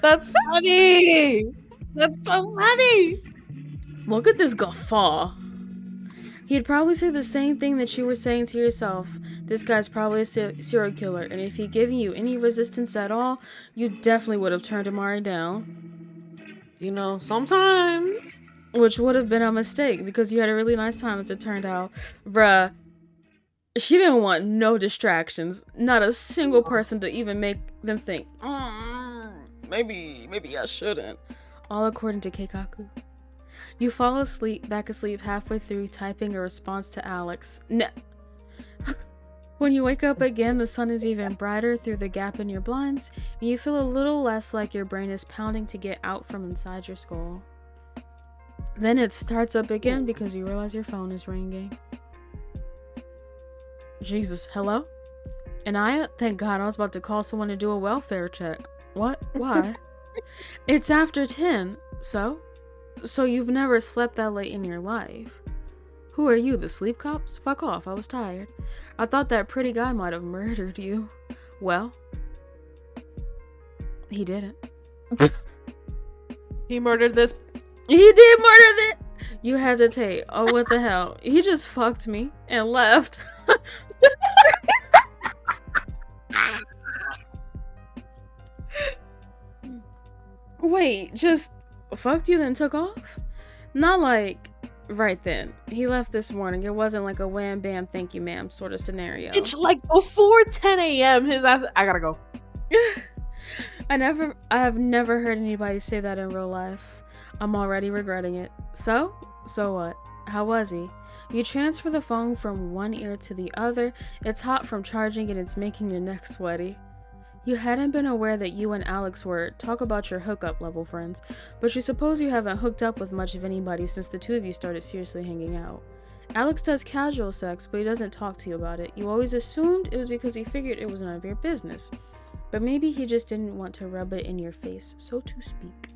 That's funny. That's so funny. Look at this guffaw. He'd probably say the same thing that you were saying to yourself. This guy's probably a serial killer, and if he'd given you any resistance at all, you definitely would have turned Amari down. Sometimes. Which would have been a mistake, because you had a really nice time, as it turned out. Bruh, she didn't want no distractions. Not a single person to even make them think, maybe I shouldn't. All according to Keikaku. You fall back asleep halfway through typing a response to Alex. No. When you wake up again, the sun is even brighter through the gap in your blinds, and you feel a little less like your brain is pounding to get out from inside your skull. Then it starts up again because you realize your phone is ringing. Jesus, hello? Anaya? Thank God, I was about to call someone to do a welfare check. What? Why? It's after 10. So you've never slept that late in your life. Who are you, the sleep cops? Fuck off, I was tired. I thought that pretty guy might have murdered you. Well, he didn't. He murdered this. He did murder this. You hesitate. Oh, what the hell? He just fucked me and left. Wait, just fucked you then took off? Not like right then. He left this morning. It wasn't like a wham bam thank you ma'am sort of scenario. It's like before 10 a.m. his ass, I gotta go. I have never heard anybody say that in real life. I'm already regretting it. So what? How was he? You transfer the phone from one ear to the other. It's hot from charging and it's making your neck sweaty. You hadn't been aware that you and Alex were talk about your hookup level friends, but you suppose you haven't hooked up with much of anybody since the two of you started seriously hanging out. Alex does casual sex, but he doesn't talk to you about it. You always assumed it was because he figured it was none of your business. But maybe he just didn't want to rub it in your face, so to speak.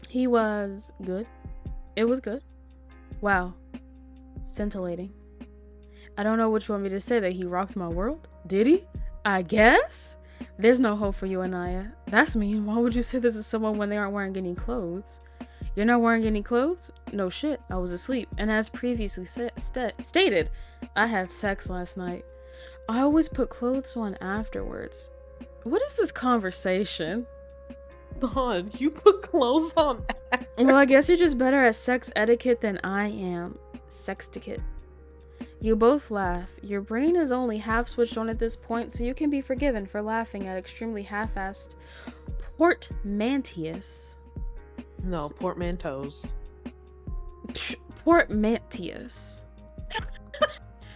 He was good. It was good. Wow. Scintillating. I don't know what you want me to say, that he rocked my world? Did he? I guess? There's no hope for you, Anaya. That's mean. Why would you say this to someone when they aren't wearing any clothes? You're not wearing any clothes? No shit. I was asleep. And as previously stated, I had sex last night. I always put clothes on afterwards. What is this conversation? Dawn, you put clothes on after. Well, I guess you're just better at sex etiquette than I am. Sextiquette. You both laugh. Your brain is only half switched on at this point, so you can be forgiven for laughing at extremely half-assed portmanteaus. No, portmanteaus. Portmanteaus.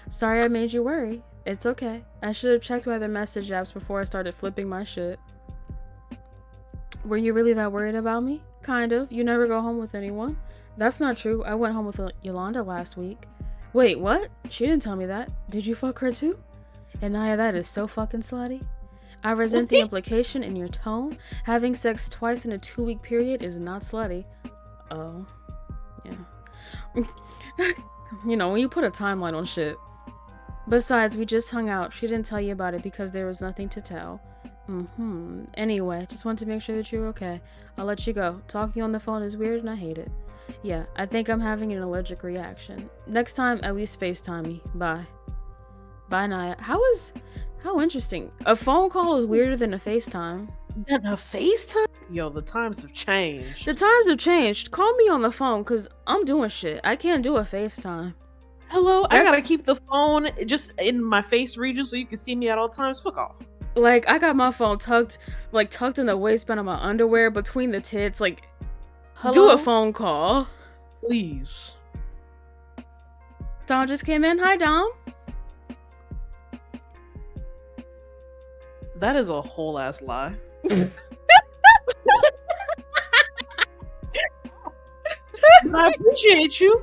Sorry I made you worry. It's okay. I should have checked my other message apps before I started flipping my shit. Were you really that worried about me? Kind of. You never go home with anyone. That's not true. I went home with Yolanda last week. Wait, what? She didn't tell me that. Did you fuck her too? Anaya, that is so fucking slutty. I resent the implication in your tone. Having sex twice in a 2-week period is not slutty. Oh. Yeah. You know, when you put a timeline on shit. Besides, we just hung out. She didn't tell you about it because there was nothing to tell. Anyway, just want to make sure that you're okay. I'll let you go. Talking on the phone is weird and I hate it. Yeah, I think I'm having an allergic reaction. Next time, at least FaceTime me. Bye. Bye, Naya. How interesting. A phone call is weirder than a FaceTime. Than a FaceTime? Yo, the times have changed. The times have changed. Call me on the phone, because I'm doing shit. I can't do a FaceTime. Hello? I gotta keep the phone just in my face region so you can see me at all times? Fuck off. Like, I got my phone tucked in the waistband of my underwear between the tits. Like, hello? Do a phone call. Please. Dom just came in. Hi, Dom. That is a whole ass lie. I appreciate you.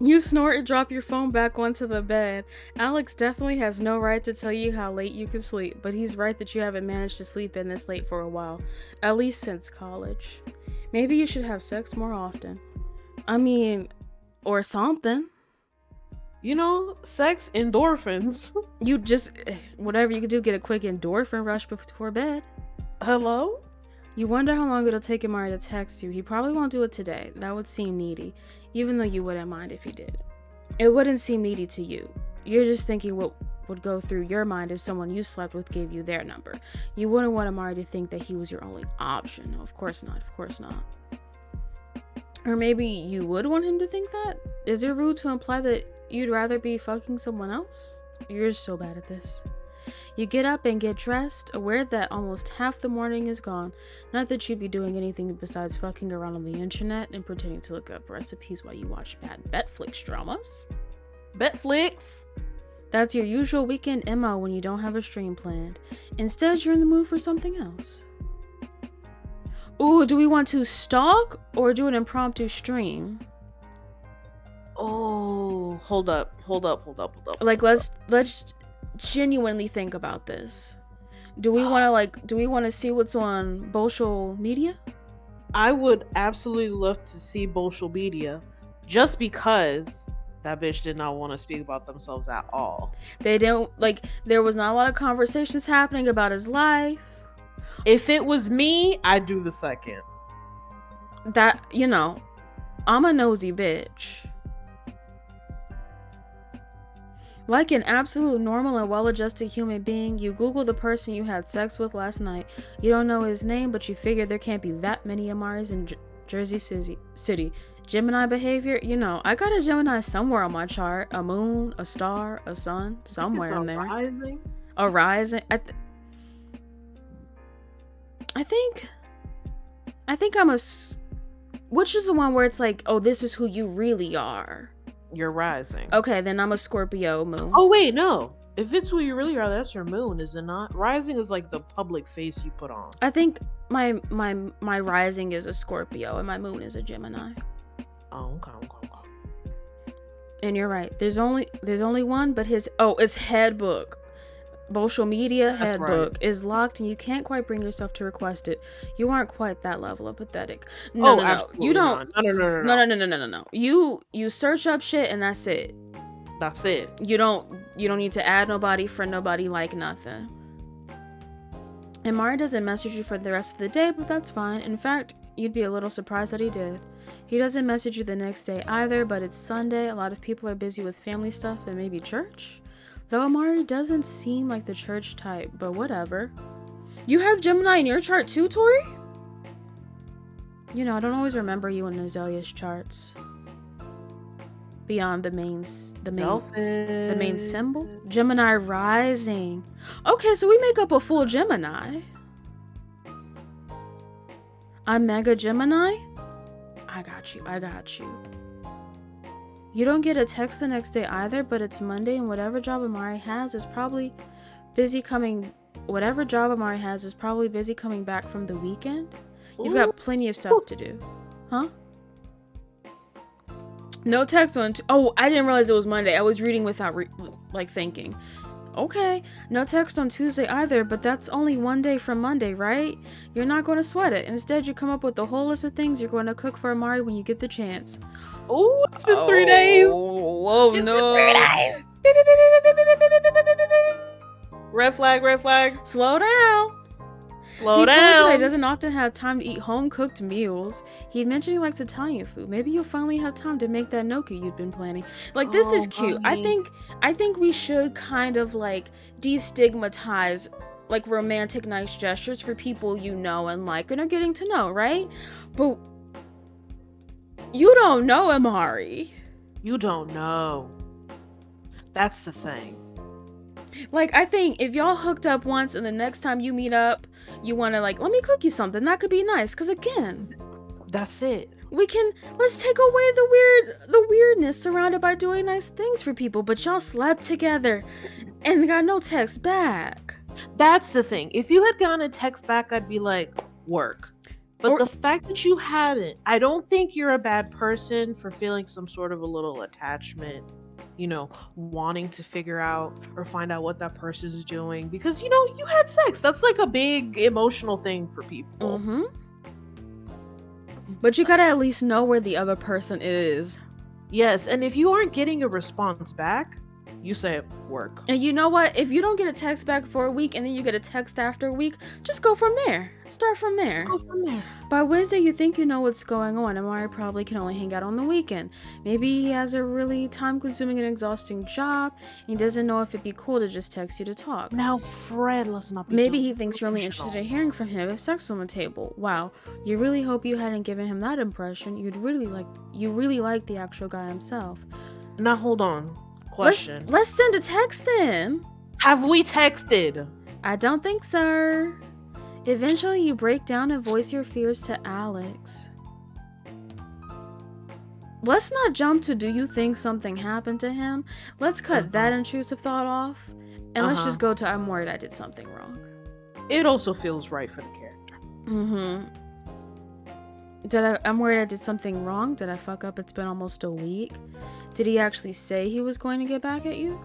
You snort and drop your phone back onto the bed. Alex definitely has no right to tell you how late you can sleep, but he's right that you haven't managed to sleep in this late for a while, at least since college. Maybe you should have sex more often. I mean, or something. You know, sex endorphins. You just, whatever you can do, get a quick endorphin rush before bed. Hello? You wonder how long it'll take Amari to text you. He probably won't do it today. That would seem needy, even though you wouldn't mind if he did. It wouldn't seem needy to you. You're just thinking what would go through your mind if someone you slept with gave you their number. You wouldn't want Amari to think that he was your only option. No, of course not. Of course not. Or maybe you would want him to think that? Is it rude to imply that you'd rather be fucking someone else? You're so bad at this. You get up and get dressed, aware that almost half the morning is gone. Not that you'd be doing anything besides fucking around on the internet and pretending to look up recipes while you watch bad Betflix dramas. Betflix? That's your usual weekend MO when you don't have a stream planned. Instead, you're in the mood for something else. Ooh, do we want to stalk or do an impromptu stream? Oh, hold up. Like, let's genuinely think about this. Do we want to see what's on social media? I would absolutely love to see social media, just because that bitch did not want to speak about themselves at all. They don't, like, there was not a lot of conversations happening about his life. If it was me, I'd do the second. That, you know, I'm a nosy bitch. Like an absolute normal and well-adjusted human being, you Google the person you had sex with last night. You don't know his name, but you figure there can't be that many Amaris in Jersey City. Gemini behavior, you know, I got a Gemini somewhere on my chart. A moon, a star, a sun, somewhere in there. A rising. I think I'm a which is the one where it's like, oh, this is who you really are? You're rising. Okay, then I'm a Scorpio moon. Oh wait, no. If it's who you really are, that's your moon, is it not? Rising is like the public face you put on. I think my rising is a Scorpio and my moon is a Gemini. Oh, okay. And you're right. There's only one, but it's head book. Social media That's head right. book is locked and you can't quite bring yourself to request it. You aren't quite that level of pathetic. No. You don't. No. You search up shit and that's it. That's it. You don't need to add nobody, friend nobody, like nothing. And Mari doesn't message you for the rest of the day, but that's fine. In fact, you'd be a little surprised that he did. He doesn't message you the next day either, but it's Sunday. A lot of people are busy with family stuff and maybe church. Though Amari doesn't seem like the church type, but whatever. You have Gemini in your chart too, Tori? You know, I don't always remember you in Azalea's charts. Beyond the main symbol. Gemini rising. Okay, so we make up a full Gemini. I'm Mega Gemini? I got you. You don't get a text the next day either, but it's Monday and whatever job Amari has is probably busy coming back from the weekend. You've got plenty of stuff to do. Huh? No text on oh, I didn't realize it was Monday. I was reading without thinking. Okay, no text on Tuesday either, but that's only one day from Monday, right? You're not going to sweat it. Instead, you come up with a whole list of things you're going to cook for Amari when you get the chance. Oh, it's been 3 days. Whoa, no. Red flag. Slow down. He told you that he doesn't often have time to eat home-cooked meals. He'd mentioned he likes Italian food. Maybe you'll finally have time to make that gnocchi you'd been planning. Like, this is cute. Honey. I think we should kind of, like, destigmatize, like, romantic nice gestures for people you know and like and are getting to know, right? But you don't know Amari. You don't know. That's the thing. Like, I think if y'all hooked up once and the next time you meet up, you want to, like, let me cook you something. That could be nice. Because, again, that's it. Let's take away the weirdness surrounded by doing nice things for people. But y'all slept together and got no text back. That's the thing. If you had gotten a text back, I'd be like, work. But the fact that you hadn't, I don't think you're a bad person for feeling some sort of a little attachment. You know, wanting to figure out or find out what that person is doing because, you know, you had sex. That's like a big emotional thing for people. Mm-hmm. But you gotta at least know where the other person is. Yes, and if you aren't getting a response back, you say work. And you know what? If you don't get a text back for a week and then you get a text after a week, just go from there. Start from there. By Wednesday, you think you know what's going on. Amari probably can only hang out on the weekend. Maybe he has a really time-consuming and exhausting job. And he doesn't know if it'd be cool to just text you to talk. Now, Fred, let's not be Maybe he thinks you're only interested in hearing from him if sex on the table. Wow, you really hope you hadn't given him that impression. You really like the actual guy himself. Now, hold on. Question. Let's send a text then. Have we texted? I don't think so. Eventually, you break down and voice your fears to Alex. Let's not jump to do you think something happened to him. Let's cut that intrusive thought off. And let's just go to I'm worried I did something wrong. It also feels right for the character. Mm-hmm. I'm worried I did something wrong. Did I fuck up? It's been almost a week. Did he actually say he was going to get back at you?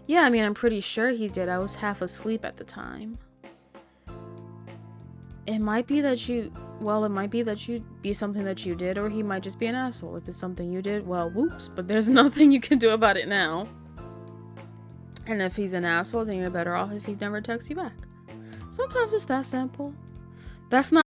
Yeah, I mean, I'm pretty sure he did. I was half asleep at the time. It might be that you'd be something that you did, or he might just be an asshole. If it's something you did, well, whoops, but there's nothing you can do about it now. And if he's an asshole, then you're better off if he never texts you back. Sometimes it's that simple. That's not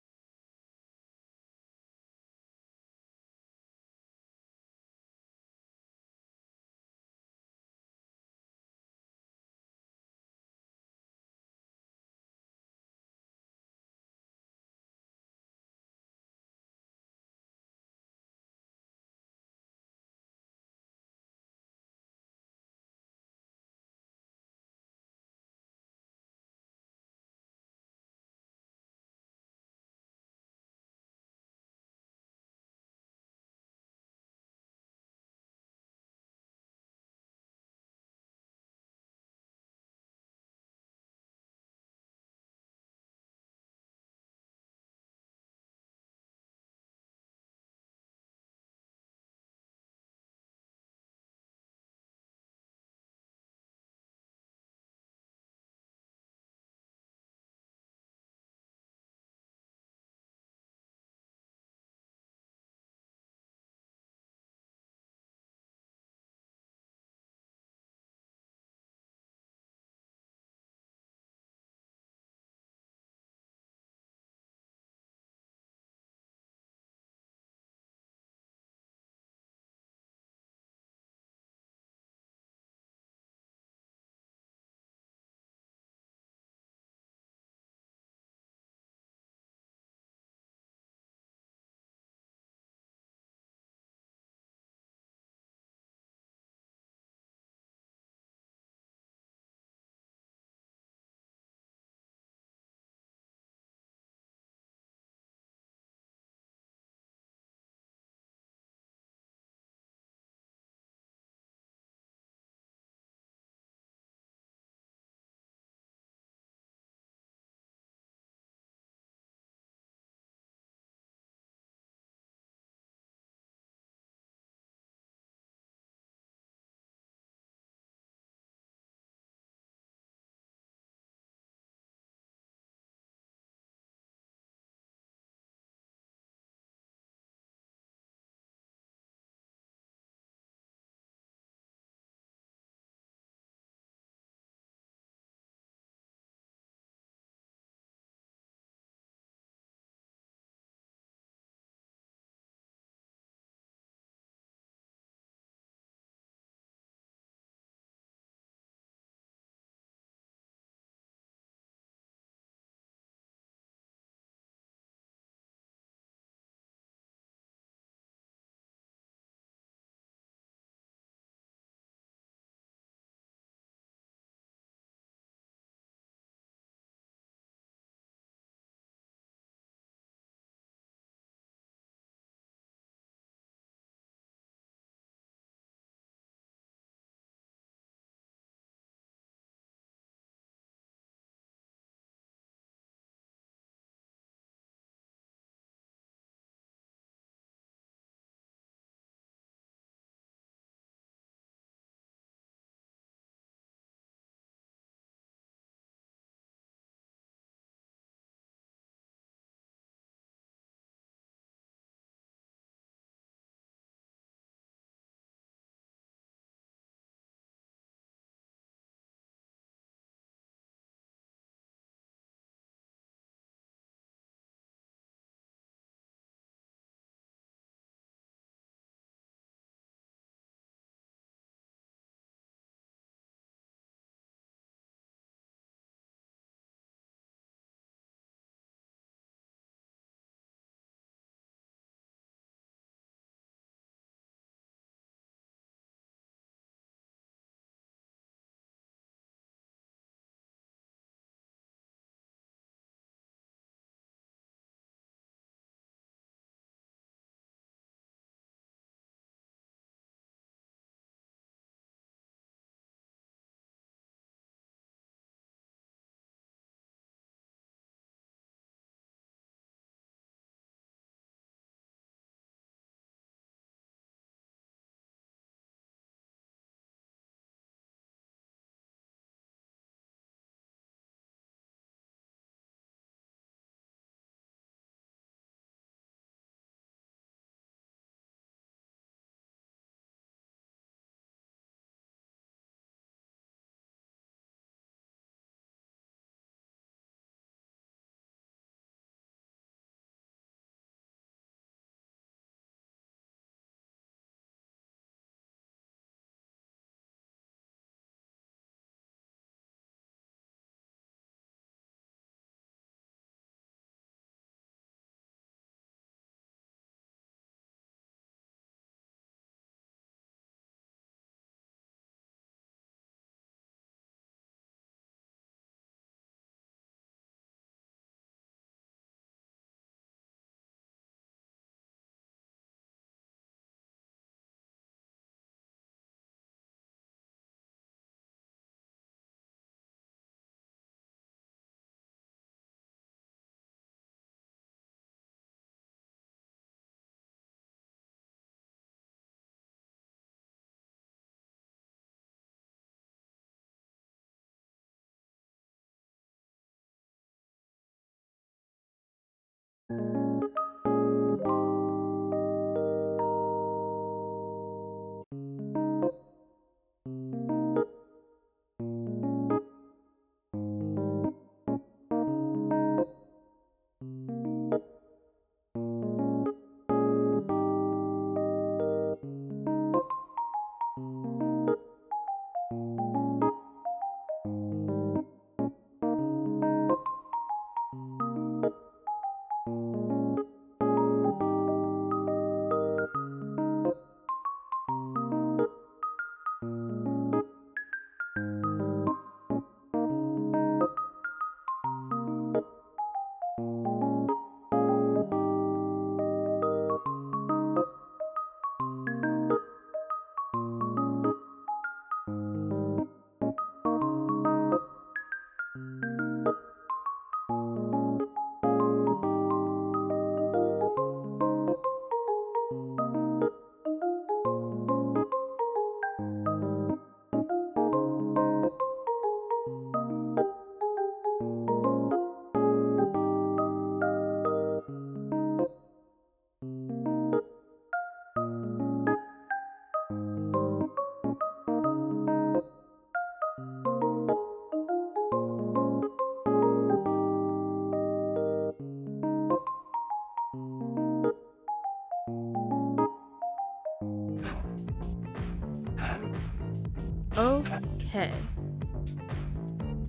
Hey.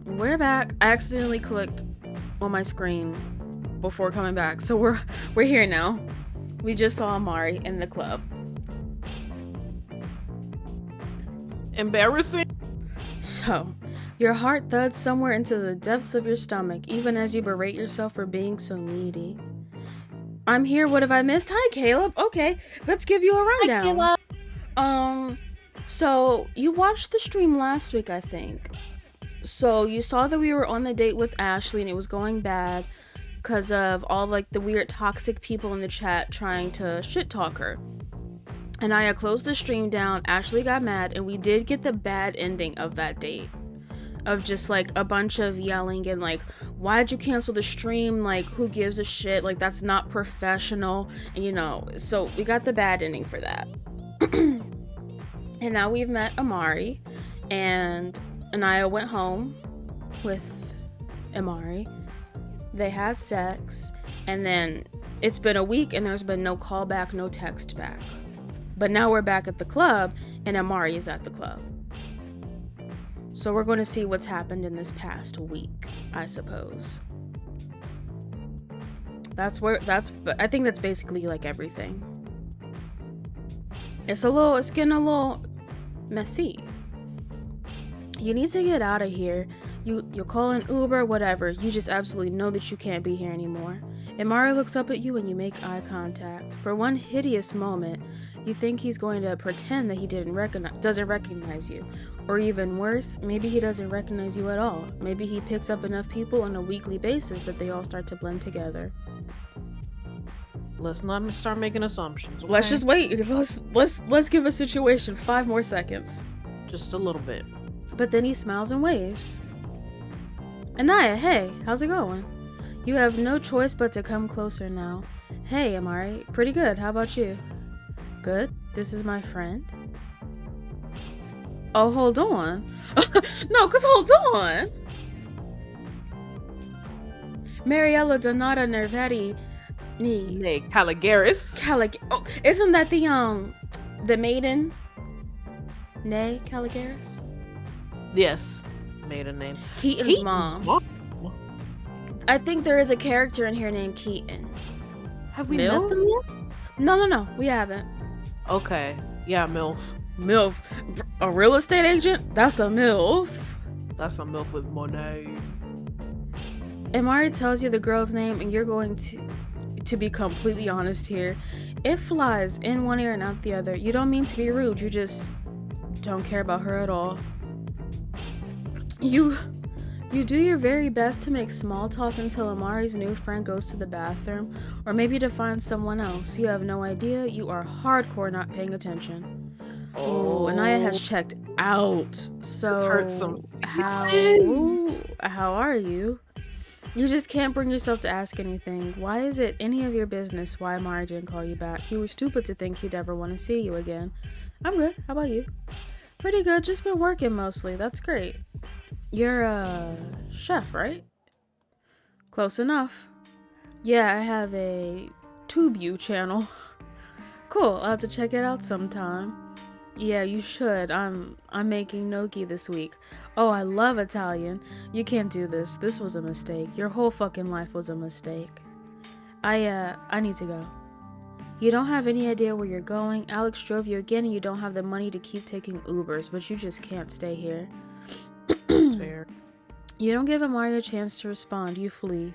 We're back. I accidentally clicked on my screen before coming back. So we're here now. We just saw Amari in the club. Embarrassing. So, your heart thuds somewhere into the depths of your stomach, even as you berate yourself for being so needy. I'm here. What have I missed? Hi, Caleb. Okay, let's give you a rundown. Hi, Caleb. So you watched the stream last week, I think. So you saw that we were on the date with Ashley and it was going bad because of all like the weird toxic people in the chat trying to shit talk her. And I closed the stream down, Ashley got mad, and we did get the bad ending of that date. Of just like a bunch of yelling and like, why'd you cancel the stream? Like, who gives a shit? Like, that's not professional, you know. So we got the bad ending for that. And now we've met Amari, and Anaya went home with Amari. They had sex, and then it's been a week and there's been no call back, no text back. But now we're back at the club and Amari is at the club. So we're going to see what's happened in this past week, I suppose. I think that's basically like everything. It's getting a little messy. You need to get out of here. You'll call an Uber, whatever. You just absolutely know that you can't be here anymore. Amari looks up at you and you make eye contact. For one hideous moment, you think he's going to pretend that he doesn't recognize you. Or even worse, maybe he doesn't recognize you at all. Maybe he picks up enough people on a weekly basis that they all start to blend together. Let's not start making assumptions. Okay? Let's just wait. Let's give a situation 5 more seconds. Just a little bit. But then he smiles and waves. Anaya, hey, how's it going? You have no choice but to come closer now. Hey, Amari, pretty good. How about you? Good. This is my friend. Oh, hold on. No, cause hold on. Mariella Donata Nervetti. Nay, Caligaris. Oh, isn't that the maiden? Nay, Caligaris? Yes, maiden name. Keaton's mom. I think there is a character in here named Keaton. Have we met them yet? No, we haven't. Okay, yeah, MILF. MILF? A real estate agent? That's a MILF. That's a MILF with money. Amari tells you the girl's name and you're going to be completely honest here. It flies in one ear and out the other. You don't mean to be rude, you just don't care about her at all. You do your very best to make small talk until Amari's new friend goes to the bathroom, or maybe to find someone else. You have no idea. You are hardcore not paying attention. Oh, Anaya has checked out. So how are you? You just can't bring yourself to ask anything. Why is it any of your business why Amari didn't call you back? You were stupid to think he'd ever want to see you again. I'm good. How about you? Pretty good. Just been working mostly. That's great. You're a chef, right? Close enough. Yeah, I have a TubeU channel. Cool, I'll have to check it out sometime. Yeah, you should. I'm making gnocchi this week. Oh, I love Italian. You can't do this. This was a mistake. Your whole fucking life was a mistake. I need to go. You don't have any idea where you're going. Alex drove you again and you don't have the money to keep taking Ubers, but you just can't stay here. Fair. You don't give Amari a chance to respond. You flee.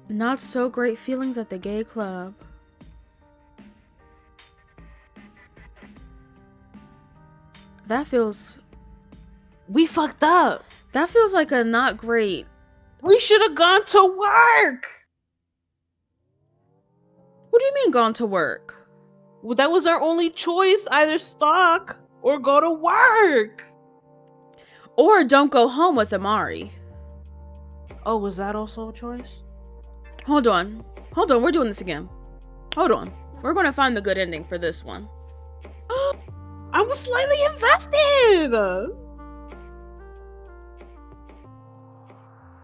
Not so great feelings at the gay club. That feels... We fucked up. That feels like a not great... We should have gone to work. What do you mean gone to work? Well, that was our only choice. Either stalk or go to work. Or don't go home with Amari. Oh, was that also a choice? Hold on. We're doing this again. Hold on. We're going to find the good ending for this one. I was slightly invested.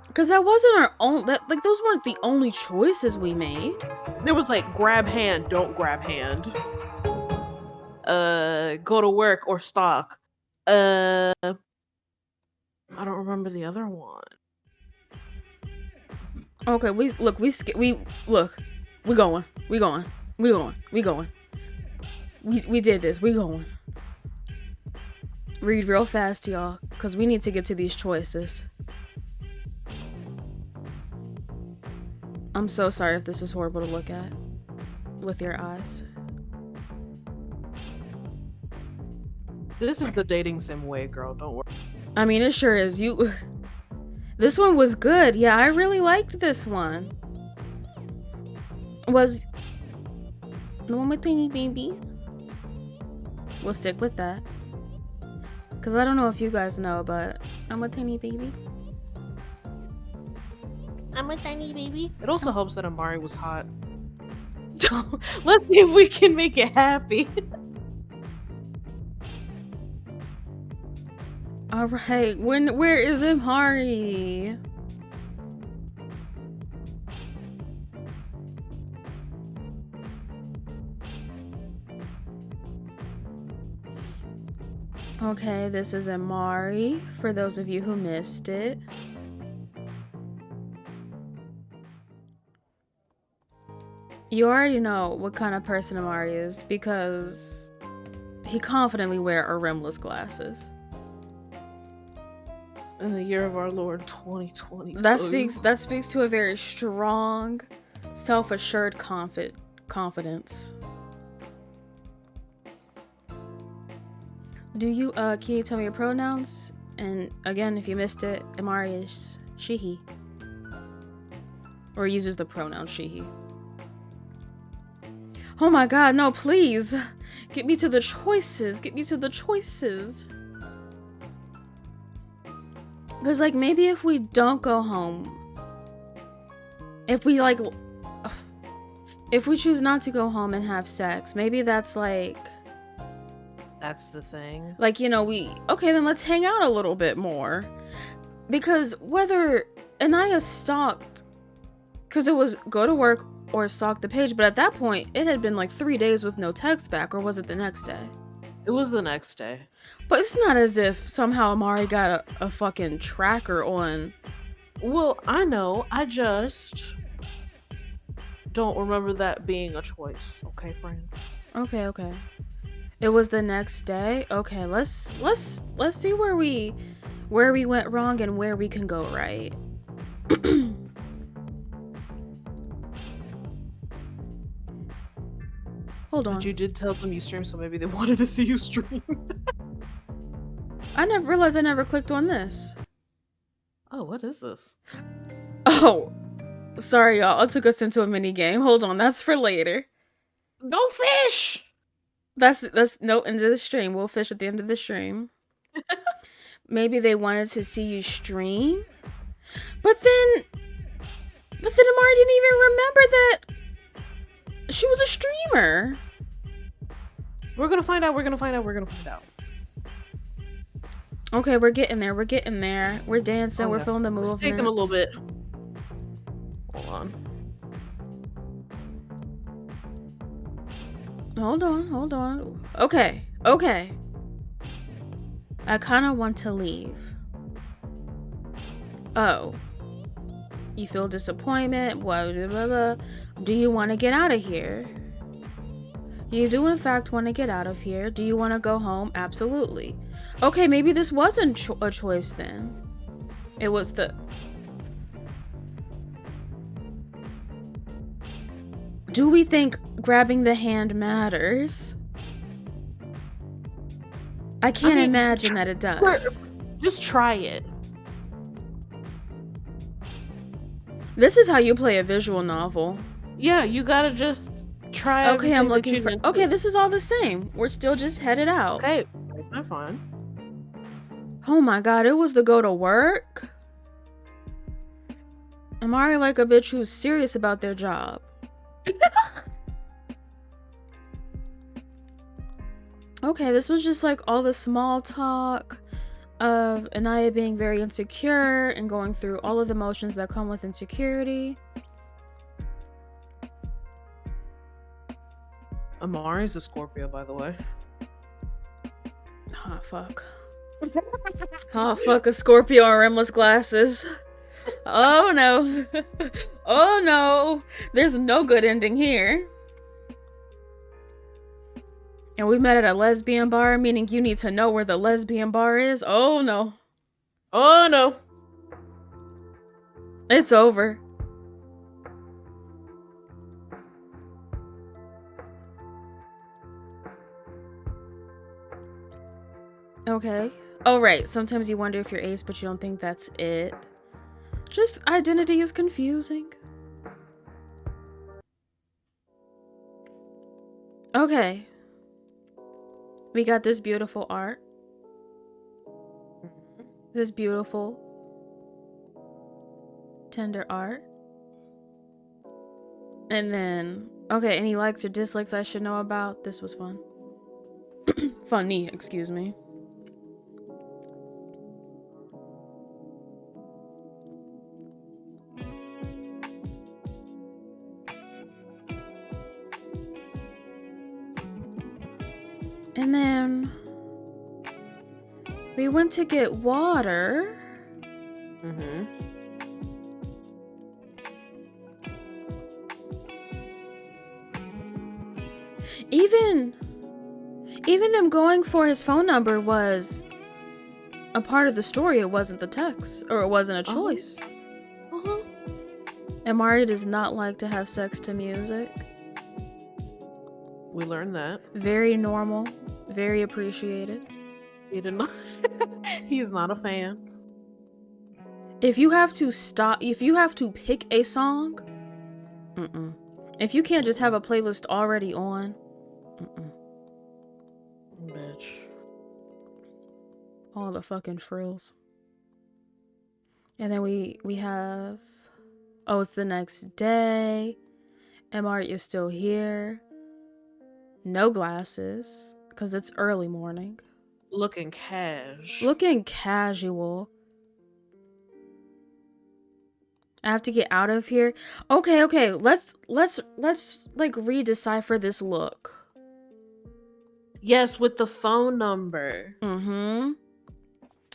Because that wasn't our own... those weren't the only choices we made. There was like, grab hand, don't grab hand. Go to work or stalk. I don't remember the other one. Okay, we look. We look. We going. We going. We going. We going. We did this. We going. Read real fast, y'all, because we need to get to these choices. I'm so sorry if this is horrible to look at with your eyes. This is the dating sim way, girl. Don't worry. I mean, it sure is. This one was good. Yeah, I really liked this one. Was the one with Tiny Baby? We'll stick with that. Because I don't know if you guys know, but I'm a tiny baby. I'm a tiny baby. It also helps that Amari was hot. Let's see if we can make it happy. Alright, where is Amari? Okay, this is Amari, for those of you who missed it. You already know what kind of person Amari is because he confidently wears rimless glasses. In the year of our Lord 2020. That speaks to a very strong, self-assured confidence. Can you tell me your pronouns? And again, if you missed it, Amari is she, he. Or uses the pronoun she, he. Oh my god, no, please! Get me to the choices! Get me to the choices! Because, like, maybe if we don't go home... If we, like... If we choose not to go home and have sex, maybe that's, like... That's the thing. Like, you know, okay, then let's hang out a little bit more. Because whether Anaya stalked... Because it was go to work or stalk the page, but at that point, it had been like 3 days with no text back, or was it the next day? It was the next day. But it's not as if somehow Amari got a fucking tracker on... Well, I know. I just don't remember that being a choice. Okay, friend? Okay. It was the next day? Okay, let's see where we went wrong and where we can go right. Hold on. But you did tell them you streamed, so maybe they wanted to see you stream. I never realized I never clicked on this. Oh, what is this? Oh, sorry, y'all. It took us into a mini game. Hold on, that's for later. No fish! That's no end of the stream. We'll fish at the end of the stream. Maybe they wanted to see you stream, but then Amari didn't even remember that she was a streamer. We're gonna find out. Okay, we're getting there. We're dancing. We're feeling the movement. Let's take them a little bit. Hold on. Okay. I kind of want to leave. Oh. You feel disappointment? Blah, blah, blah, blah. Do you want to get out of here? You do, in fact, want to get out of here. Do you want to go home? Absolutely. Okay, maybe this wasn't a choice then. It was the... Do we think grabbing the hand matters? I can't imagine that it does. Just try it. This is how you play a visual novel. Yeah, you gotta just try. Okay, I'm looking for... Okay, this is all the same. We're still just headed out. Okay, I'm fine. Oh my god, it was the go to work? Amari like a bitch who's serious about their job. Okay, this was just like all the small talk of Anaya being very insecure and going through all of the emotions that come with insecurity. Amari's a Scorpio, by the way. Oh, fuck. Oh, fuck, a Scorpio and rimless glasses. Oh no. Oh no. There's no good ending here. And we met at a lesbian bar, meaning you need to know where the lesbian bar is. Oh no. Oh no. It's over. Okay. Oh, right. Sometimes you wonder if you're ace, but you don't think that's it. Just identity is confusing. Okay. We got this beautiful art. This beautiful, tender art. And then, okay, any likes or dislikes I should know about? This was fun. Funny, excuse me. And then we went to get water. Mm-hmm. Even them going for his phone number was a part of the story. It wasn't the text, or it wasn't a choice. Amari does not like to have sex to music. We learned that. Very normal, very appreciated. He did not. He's not a fan. If you have to pick a song, if you can't just have a playlist already on, Bitch. All the fucking frills. And then we have, oh, it's the next day. MR is still here. No glasses, because it's early morning. Looking cash. Looking casual. I have to get out of here. Okay. Let's like redecipher this look. Yes, with the phone number.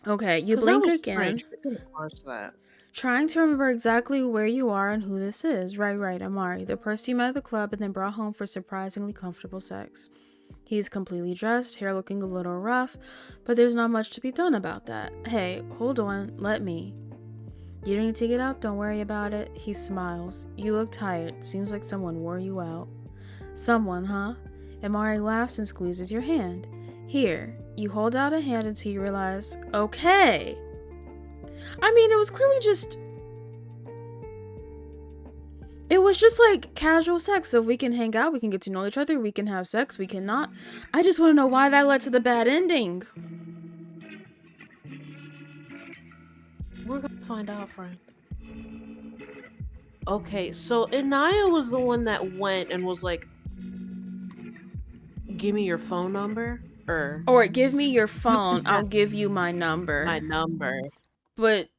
Okay, you blink again. That. Trying to remember exactly where you are and who this is. Right, Amari, the person you met at the club and then brought home for surprisingly comfortable sex. He's completely dressed, hair looking a little rough, but there's not much to be done about that. Hey, hold on, let me. You don't need to get up, don't worry about it. He smiles. You look tired. Seems like someone wore you out. Someone, huh? Amari laughs and squeezes your hand. Here, you hold out a hand until you realize, okay. I mean, it was clearly just... It was just like casual sex. So we can hang out, we can get to know each other, we can have sex, we cannot. I just want to know why that led to the bad ending. We're gonna find out, friend. Okay, so Inaya was the one that went and was like, give me your phone number? Or give me your phone, I'll give you my number. My number. But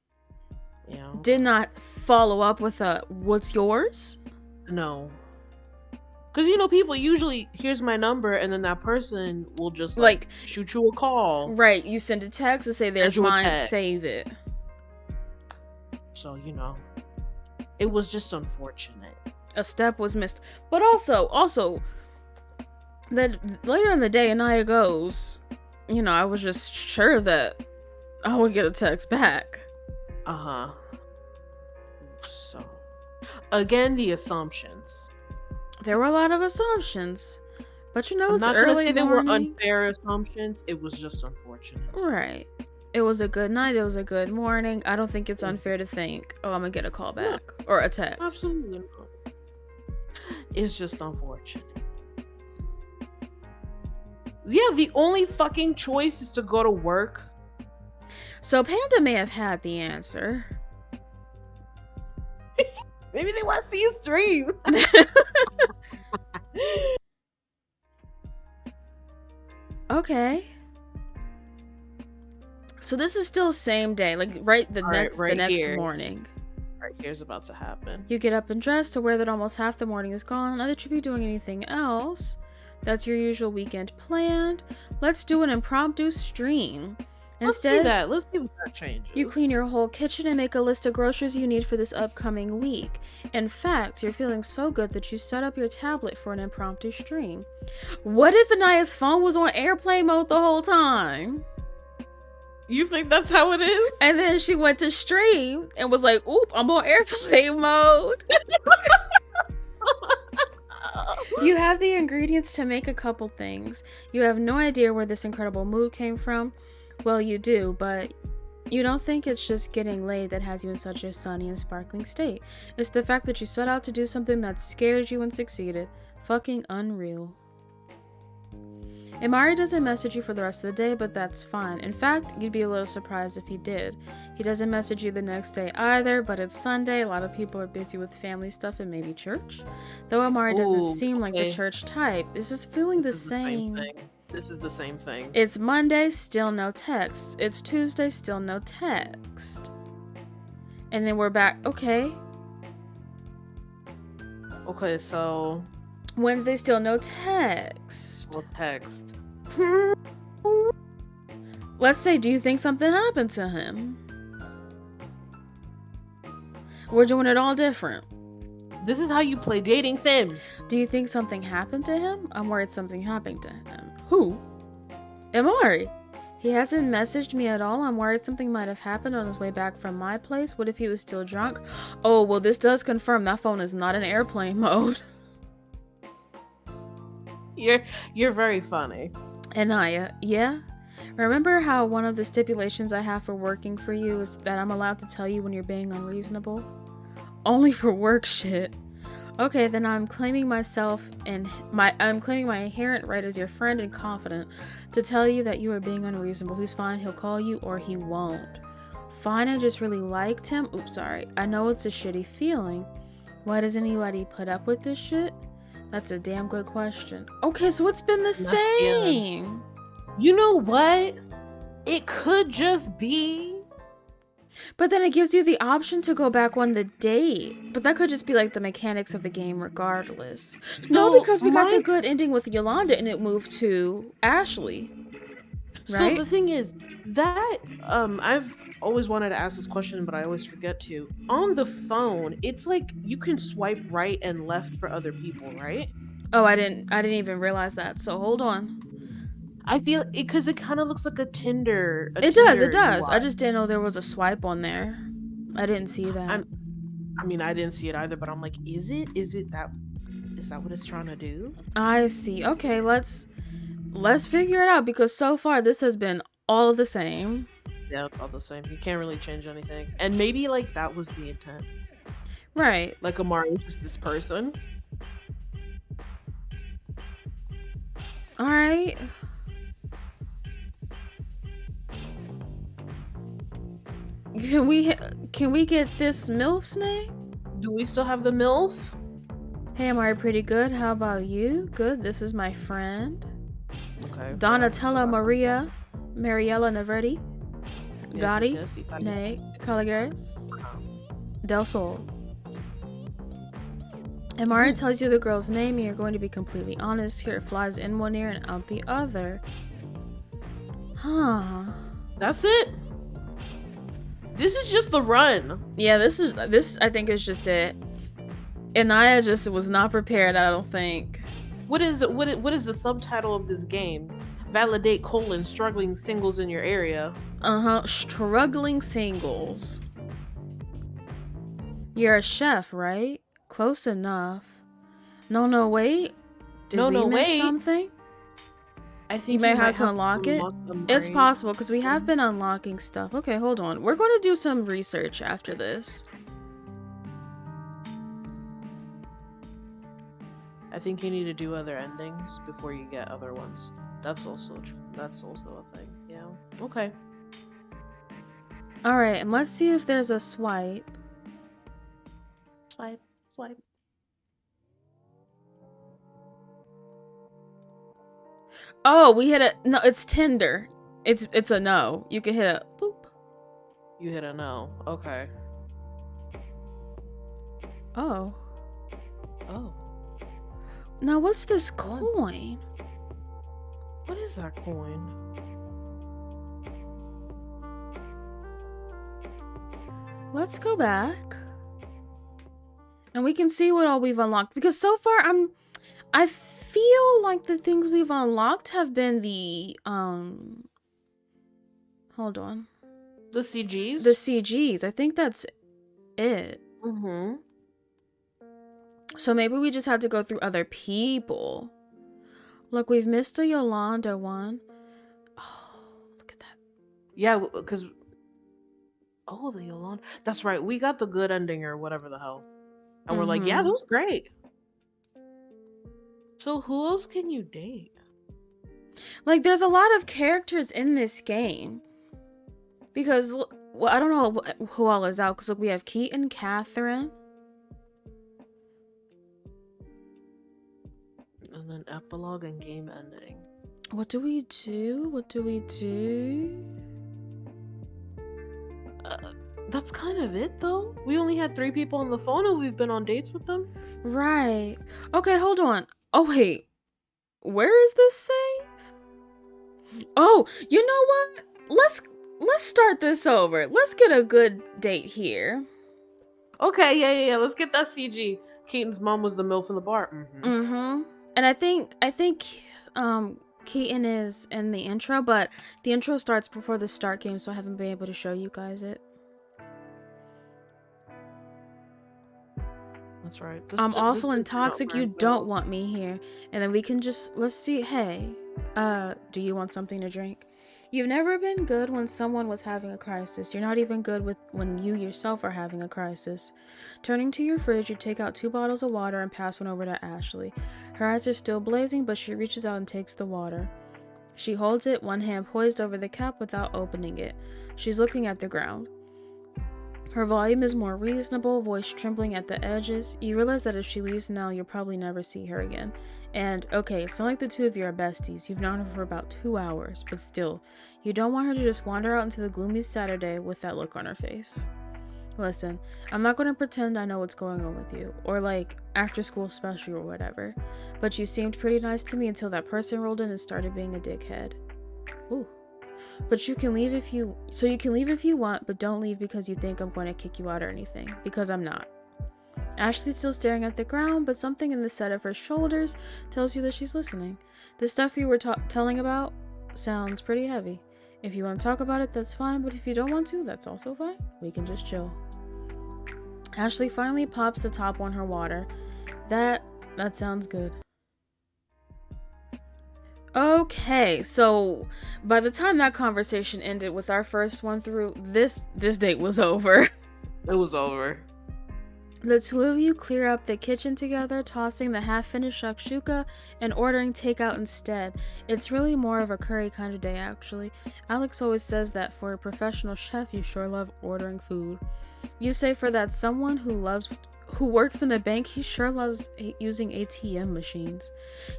did not follow up with a, what's yours? No. Because, people usually, here's my number, and then that person will just, like shoot you a call. Right, you send a text and say, there's mine, save it. So, it was just unfortunate. A step was missed. But also, that later in the day, Inaya goes, I was just sure that I would get a text back. So, again, the assumptions. There were a lot of assumptions. But it's early morning. I'm not gonna say they were unfair assumptions. It was just unfortunate. Right. It was a good night. It was a good morning. I don't think it's unfair to think, oh, I'm gonna get a call back or a text. Absolutely not. It's just unfortunate. Yeah, the only fucking choice is to go to work. So Panda may have had the answer. Maybe they want to see you stream. Okay. So this is still same day, like the next morning. Right here's about to happen. You get up and dress to where that almost half the morning is gone. Not that you'd be doing anything else. That's your usual weekend planned. Let's do an impromptu stream. Let's see Instead, that. Let's see what that changes. you clean your whole kitchen and make a list of groceries you need for this upcoming week. In fact, you're feeling so good that you set up your tablet for an impromptu stream. What if Anaya's phone was on airplane mode the whole time? You think that's how it is? And then she went to stream and was like, oop, I'm on airplane mode. You have the ingredients to make a couple things. You have no idea where this incredible mood came from. Well, you do, but you don't think it's just getting laid that has you in such a sunny and sparkling state. It's the fact that you set out to do something that scared you and succeeded. Fucking unreal. Imari doesn't message you for the rest of the day, but that's fine. In fact, you'd be a little surprised if he did. He doesn't message you the next day either, but it's Sunday. A lot of people are busy with family stuff and maybe church. Though Imari doesn't seem like the church type, this is feeling the same. This is the same thing. It's Monday, still no text. It's Tuesday, still no text. And then we're back. Okay, so Wednesday, still no text. no text. Let's say, do you think something happened to him? We're doing it all different. This is how you play dating sims. Do you think something happened to him? I'm worried something happened to him. Who? Imari. He hasn't messaged me at all. I'm worried something might have happened on his way back from my place. What if he was still drunk? Oh, well, this does confirm that phone is not in airplane mode. You're very funny. Anaya, yeah? Remember how one of the stipulations I have for working for you is that I'm allowed to tell you when you're being unreasonable? Only for work shit. Okay, then I'm claiming my inherent right as your friend and confidant to tell you that you are being unreasonable. He's fine, he'll call you or he won't. Fine, I just really liked him. Oops, sorry. I know it's a shitty feeling. Why does anybody put up with this shit? That's a damn good question. Okay, so it's been the same. You know what? It could just be. But then it gives you the option to go back on the date. But that could just be like the mechanics of the game regardless. No, because we got the good ending with Yolanda and it moved to Ashley. Right? So the thing is that I've always wanted to ask this question, but I always forget to. On the phone, it's like you can swipe right and left for other people, right? Oh, I didn't even realize that. So hold on. I feel it because it kind of looks like a Tinder. It does. UI. I just didn't know there was a swipe on there. I didn't see that. I mean, I didn't see it either, but I'm like, is that what it's trying to do? I see. Okay, let's figure it out because so far this has been all the same. Yeah, it's all the same. You can't really change anything. And maybe like that was the intent. Right. Like Amari is just this person. All right. Can we get this MILF's name? Do we still have the MILF? Hey, Amari, pretty good. How about you? Good. This is my friend. Okay. Donatella Mariella Naverdi. Gotti. Nay. Caligaris. Del Sol. Amari tells you the girl's name and you're going to be completely honest. Here it flies in one ear and out the other. Huh. That's it? This is just the run. Yeah, this I think is just it. Anaya just was not prepared, I don't think. What is the subtitle of this game? Validate : struggling singles in your area. Struggling singles. You're a chef, right? Close enough. No, wait. Did we miss something? I think you may have to unlock it. It's possible because we have been unlocking stuff. Okay, hold on. We're going to do some research after this. I think you need to do other endings before you get other ones. That's also a thing. Yeah. Okay. All right, and let's see if there's a swipe. Swipe. Oh, we hit a no. It's Tinder. It's a no. You can hit a boop. You hit a no. Okay. Oh. Oh. Now what's this coin? What is that coin? let's go back. And we can see what all we've unlocked. Because so far, I feel like the things we've unlocked have been the, hold on. The CGs? The CGs. I think that's it. Mm-hmm. So maybe we just had to go through other people. Look, we've missed a Yolanda one. Oh, look at that. Yeah, because... Oh, the Yolanda. That's right. We got the good ending or whatever the hell. And we're like, yeah, that was great. So who else can you date? Like, there's a lot of characters in this game. Because, well, I don't know who all is out. Because, look, we have Keaton, Catherine. And then epilogue and game ending. What do we do? What do we do? That's kind of it, though. We only had 3 people on the phone and we've been on dates with them. Right. Okay, hold on. Oh, wait. Where is this save? Oh, you know what? Let's start this over. Let's get a good date here. Okay, yeah. Let's get that CG. Keaton's mom was the MILF in the bar. Mm-hmm. And I think Keaton is in the intro, but the intro starts before the start game, so I haven't been able to show you guys it. That's right. I'm awful and toxic. You don't want me here. And then we can just, let's see. Hey, do you want something to drink? You've never been good when someone was having a crisis. You're not even good when you yourself are having a crisis. Turning to your fridge, you take out 2 bottles of water and pass one over to Ashley. Her eyes are still blazing, but she reaches out and takes the water. She holds it, one hand poised over the cap without opening it. She's looking at the ground. Her volume is more reasonable, voice trembling at the edges. You realize that if she leaves now, you'll probably never see her again. And, okay, it's not like the 2 of you are besties. You've known her for about 2 hours, but still, you don't want her to just wander out into the gloomy Saturday with that look on her face. Listen, I'm not going to pretend I know what's going on with you, or like, after school special or whatever, but you seemed pretty nice to me until that person rolled in and started being a dickhead. Ooh. But you can leave if you want, but don't leave because you think I'm going to kick you out or anything, because I'm not. Ashley's still staring at the ground, but something in the set of her shoulders tells you that she's listening. The stuff you were telling about sounds pretty heavy. If you want to talk about it, that's fine, but if you don't want to, that's also fine. We can just chill. Ashley finally pops the top on her water. That sounds good. Okay, so by the time that conversation ended with our first one through, this date was over. It was over. The 2 of you clear up the kitchen together, tossing the half-finished shakshuka and ordering takeout instead. It's really more of a curry kind of day, actually. Alex always says that for a professional chef, you sure love ordering food. You say for that someone who works in a bank, he sure loves using ATM machines.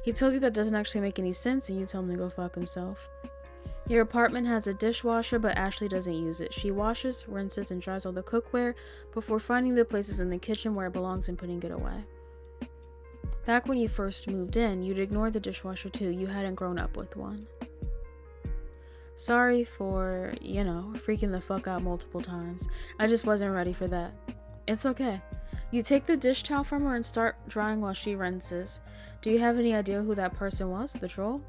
He tells you that doesn't actually make any sense, and you tell him to go fuck himself. Your apartment has a dishwasher, but Ashley doesn't use it. She washes, rinses, and dries all the cookware before finding the places in the kitchen where it belongs and putting it away. Back when you first moved in, you'd ignore the dishwasher too. You hadn't grown up with one. Sorry for, freaking the fuck out multiple times. I just wasn't ready for that. It's okay. You take the dish towel from her and start drying while she rinses. Do you have any idea who that person was, the troll?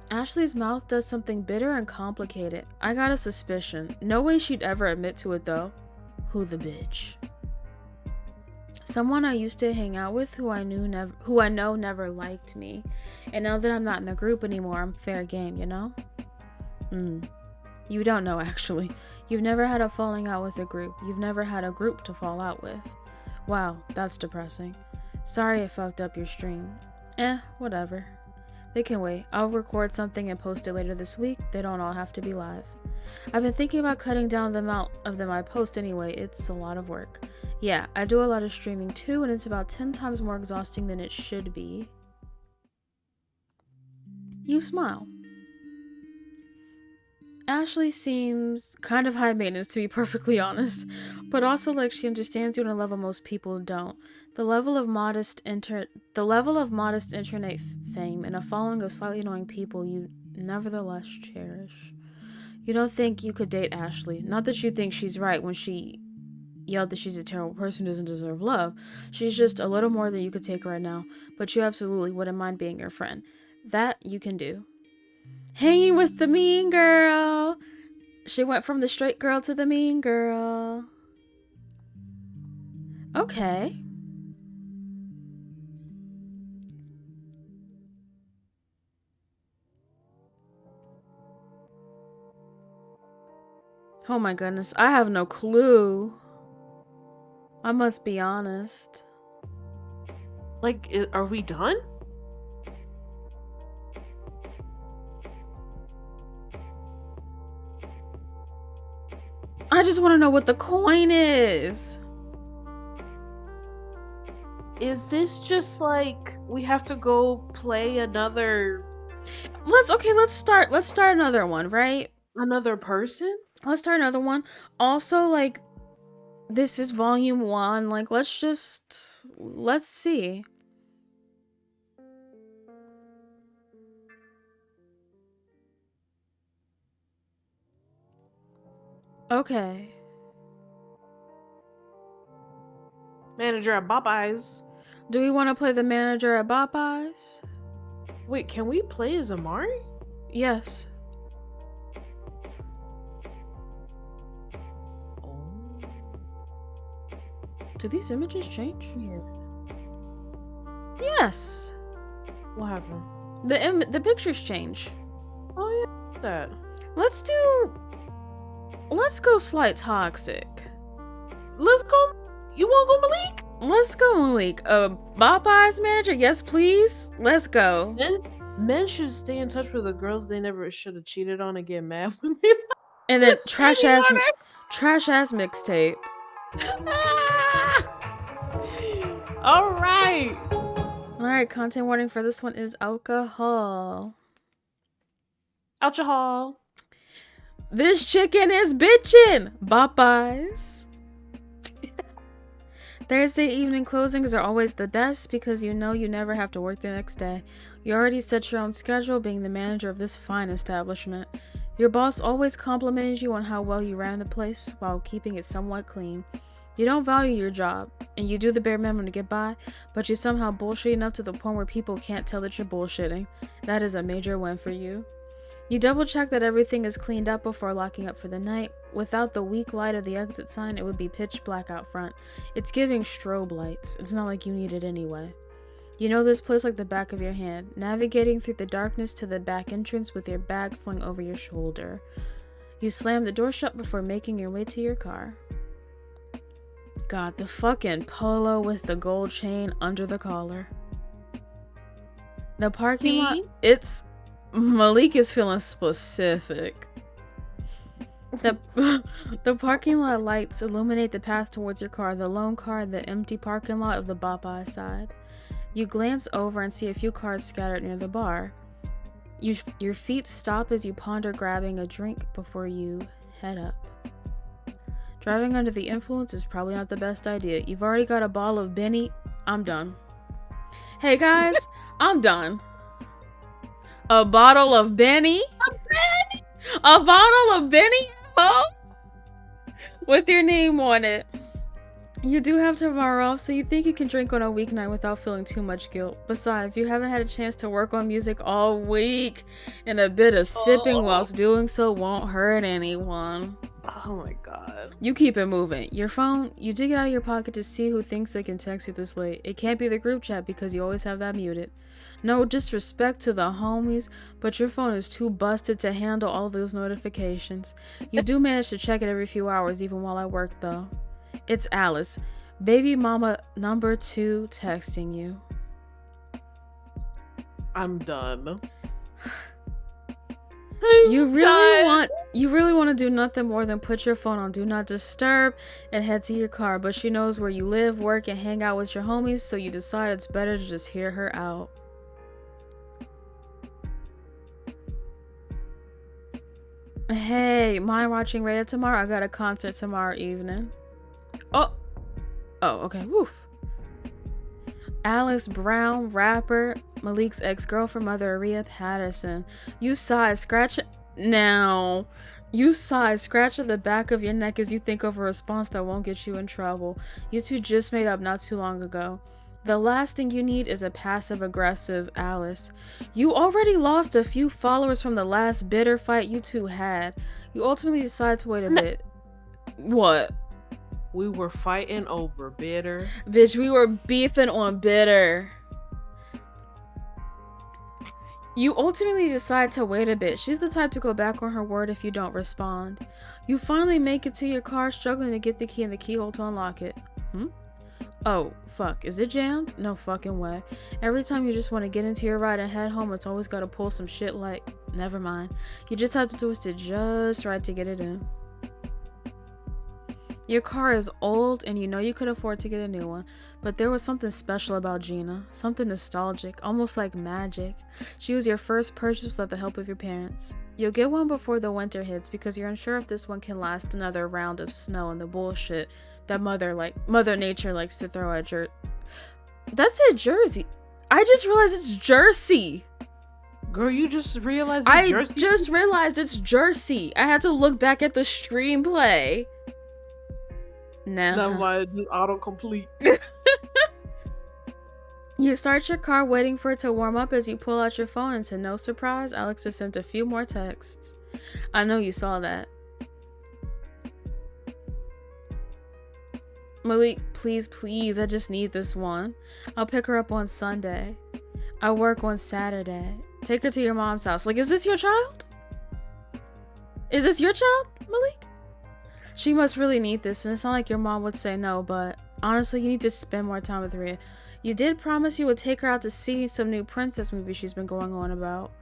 Ashley's mouth does something bitter and complicated. I got a suspicion. No way she'd ever admit to it though. Who the bitch? Someone I used to hang out with who I know never liked me. And now that I'm not in the group anymore, I'm fair game, you know? You don't know, actually. You've never had a falling out with a group. You've never had a group to fall out with. Wow, that's depressing. Sorry I fucked up your stream. Whatever. They can wait. I'll record something and post it later this week. They don't all have to be live. I've been thinking about cutting down the amount of them I post anyway. It's a lot of work. Yeah, I do a lot of streaming too, and it's about 10 times more exhausting than it should be. You smile. Ashley seems kind of high maintenance, to be perfectly honest, but also like she understands you on a level most people don't. The level of modest internet fame and a following of slightly annoying people you nevertheless cherish. You don't think you could date Ashley. Not that you think she's right when she yelled that she's a terrible person who doesn't deserve love. She's just a little more than you could take right now, but you absolutely wouldn't mind being your friend. That you can do. Hanging with the mean girl. She went from the straight girl to the mean girl. Okay. Oh my goodness, I have no clue. I must be honest. Like, are we done? I just want to know what the coin is. Is this just like we have to go play another Let's start another one, right? another person? Let's start another one. Also, like, this is volume 1. Like, let's see. Okay. Manager at Popeyes. Do we want to play the manager at Popeyes? Wait, can we play as Amari? Yes. Oh. Do these images change? Yeah. Yes. What happened? The pictures change. Oh yeah, that. Let's go slight toxic. Let's go. You want to go, Malik? Let's go, Malik. Popeyes manager, yes please. Let's go. Men should stay in touch with the girls they never should have cheated on and get mad when they. And then trash ass mixtape. All right. Alright, content warning for this one is alcohol. Alcohol. This chicken is bitchin'. Popeyes. Thursday evening closings are always the best because you know you never have to work the next day. You already set your own schedule being the manager of this fine establishment. Your boss always complimented you on how well you ran the place while keeping it somewhat clean. You don't value your job, and you do the bare minimum to get by, but you somehow bullshit enough to the point where people can't tell that you're bullshitting. That is a major win for you. You double check that everything is cleaned up before locking up for the night. Without the weak light of the exit sign, it would be pitch black out front. It's giving strobe lights. It's not like you need it anyway. You know this place like the back of your hand, navigating through the darkness to the back entrance with your bag slung over your shoulder. You slam the door shut before making your way to your car. God, the fucking polo with the gold chain under the collar. The parking lot, it's... Malik is feeling specific. The parking lot lights illuminate the path towards your car, the lone car in the empty parking lot of the Popeye side. You glance over and see a few cars scattered near the bar. Your feet stop as you ponder grabbing a drink before you head up. Driving under the influence is probably not the best idea. You've already got a bottle of Benny. I'm done. Hey guys, I'm done. A bottle of Benny? A bottle of Benny? Oh? With your name on it. You do have tomorrow off, so you think you can drink on a weeknight without feeling too much guilt. Besides, you haven't had a chance to work on music all week, and a bit of sipping whilst doing so won't hurt anyone. Oh my god. You keep it moving. Your phone, you dig it out of your pocket to see who thinks they can text you this late. It can't be the group chat because you always have that muted. No disrespect to the homies, but your phone is too busted to handle all those notifications. You do manage to check it every few hours, even while at work, though. It's Alice, baby mama number 2, texting you. I'm done. You really want to do nothing more than put your phone on do not disturb and head to your car, but she knows where you live, work, and hang out with your homies, so you decide it's better to just hear her out. Hey, mind watching Raya tomorrow? I got a concert tomorrow evening. Oh, okay, woof. Alice Brown, rapper, Malik's ex-girlfriend, Mother Aria Patterson. You saw it, scratch it. Now, You sigh, scratch at the back of your neck as you think of a response that won't get you in trouble. You two just made up not too long ago. The last thing you need is a passive-aggressive Alice. You already lost a few followers from the last bitter fight you two had. You ultimately decide to wait a bit. What? We were fighting over bitter. Bitch, we were beefing on bitter. You ultimately decide to wait a bit. She's the type to go back on her word if you don't respond. You finally make it to your car, struggling to get the key in the keyhole to unlock it. Oh, fuck. Is it jammed? No fucking way. Every time you just want to get into your ride and head home, it's always got to pull some shit like... Never mind. You just have to twist it just right to get it in. Your car is old and you know you could afford to get a new one, but there was something special about Gina, something nostalgic, almost like magic. She was your first purchase without the help of your parents. You'll get one before the winter hits because you're unsure if this one can last another round of snow and the bullshit that Mother Nature likes to throw at That's it, Jersey. I just realized it's Jersey. Girl, you just realized it's Jersey? I just realized it's Jersey. I had to look back at the screenplay. Nah. That's why it just autocomplete. You start your car waiting for it to warm up as you pull out your phone, and to no surprise, Alex has sent a few more texts. I know you saw that. Malik, please, I just need this one. I'll pick her up on Sunday. I work on Saturday. Take her to your mom's house. Like, is this your child? Is this your child, Malik? She must really need this, and it's not like your mom would say no, but honestly, you need to spend more time with Rhea. You did promise you would take her out to see some new princess movies she's been going on about.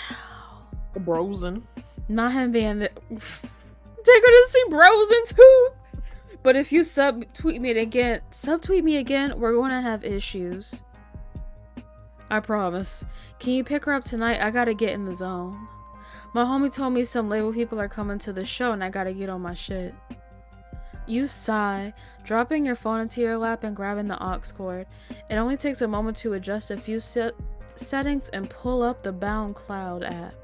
Now. Brosen. Not him being the... Take her to see Brosen too! But if you subtweet me again, we're going to have issues. I promise. Can you pick her up tonight? I gotta get in the zone. My homie told me some label people are coming to the show and I gotta get on my shit. You sigh, dropping your phone into your lap and grabbing the aux cord. It only takes a moment to adjust a few settings and pull up the BoundCloud app.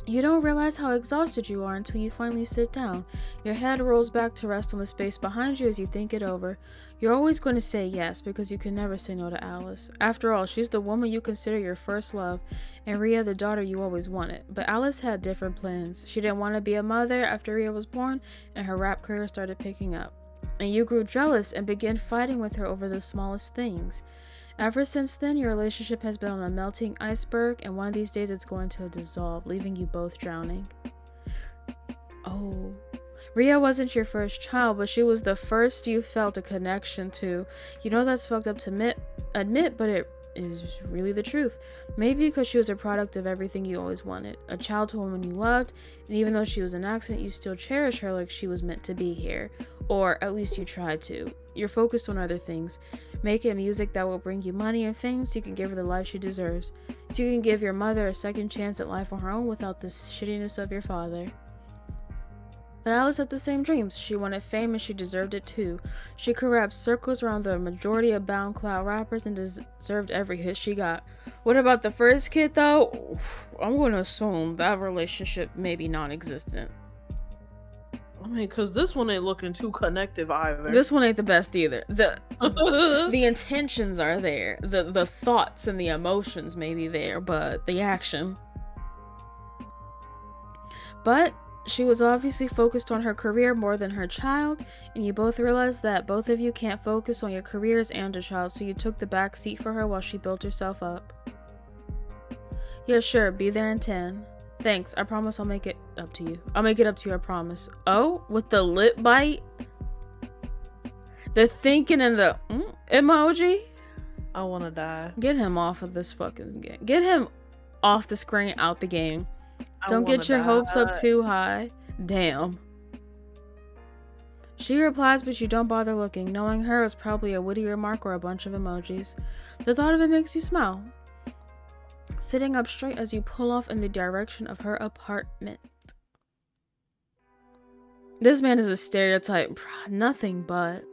You don't realize how exhausted you are until you finally sit down. Your head rolls back to rest on the space behind you as you think it over. You're always going to say yes because you can never say no to Alice. After all, she's the woman you consider your first love, and Rhea the daughter you always wanted. But Alice had different plans. She didn't want to be a mother after Rhea was born, and her rap career started picking up. And you grew jealous and began fighting with her over the smallest things. Ever since then, your relationship has been on a melting iceberg, and one of these days it's going to dissolve, leaving you both drowning. Oh. Rhea wasn't your first child, but she was the first you felt a connection to. You know that's fucked up to admit, but it is really the truth. Maybe because she was a product of everything you always wanted. A child to a woman you loved, and even though she was an accident, you still cherish her like she was meant to be here. Or at least you tried to. You're focused on other things. Making music that will bring you money and fame so you can give her the life she deserves. So you can give your mother a second chance at life on her own without the shittiness of your father. But Alice had the same dreams. She wanted fame and she deserved it too. She could rap circles around the majority of BoundCloud rappers and deserved every hit she got. What about the first kid though? I'm going to assume that relationship may be non-existent. I mean, because this one ain't looking too connective either. This one ain't the best either. The intentions are there. The thoughts and the emotions may be there, but the action. But she was obviously focused on her career more than her child, and you both realized that both of you can't focus on your careers and a child, so you took the back seat for her while she built herself up. Yeah, sure, be there in 10. Thanks, I promise I'll make it up to you. I'll make it up to you, I promise. Oh, with the lip bite? The thinking and the emoji? I wanna die. Get him off of this fucking game. Get him off the screen, out the game. Don't get your hopes up too high. Damn. She replies, but you don't bother looking. Knowing her is probably a witty remark or a bunch of emojis. The thought of it makes you smile. Sitting up straight as you pull off in the direction of her apartment. This man is a stereotype. Nothing but.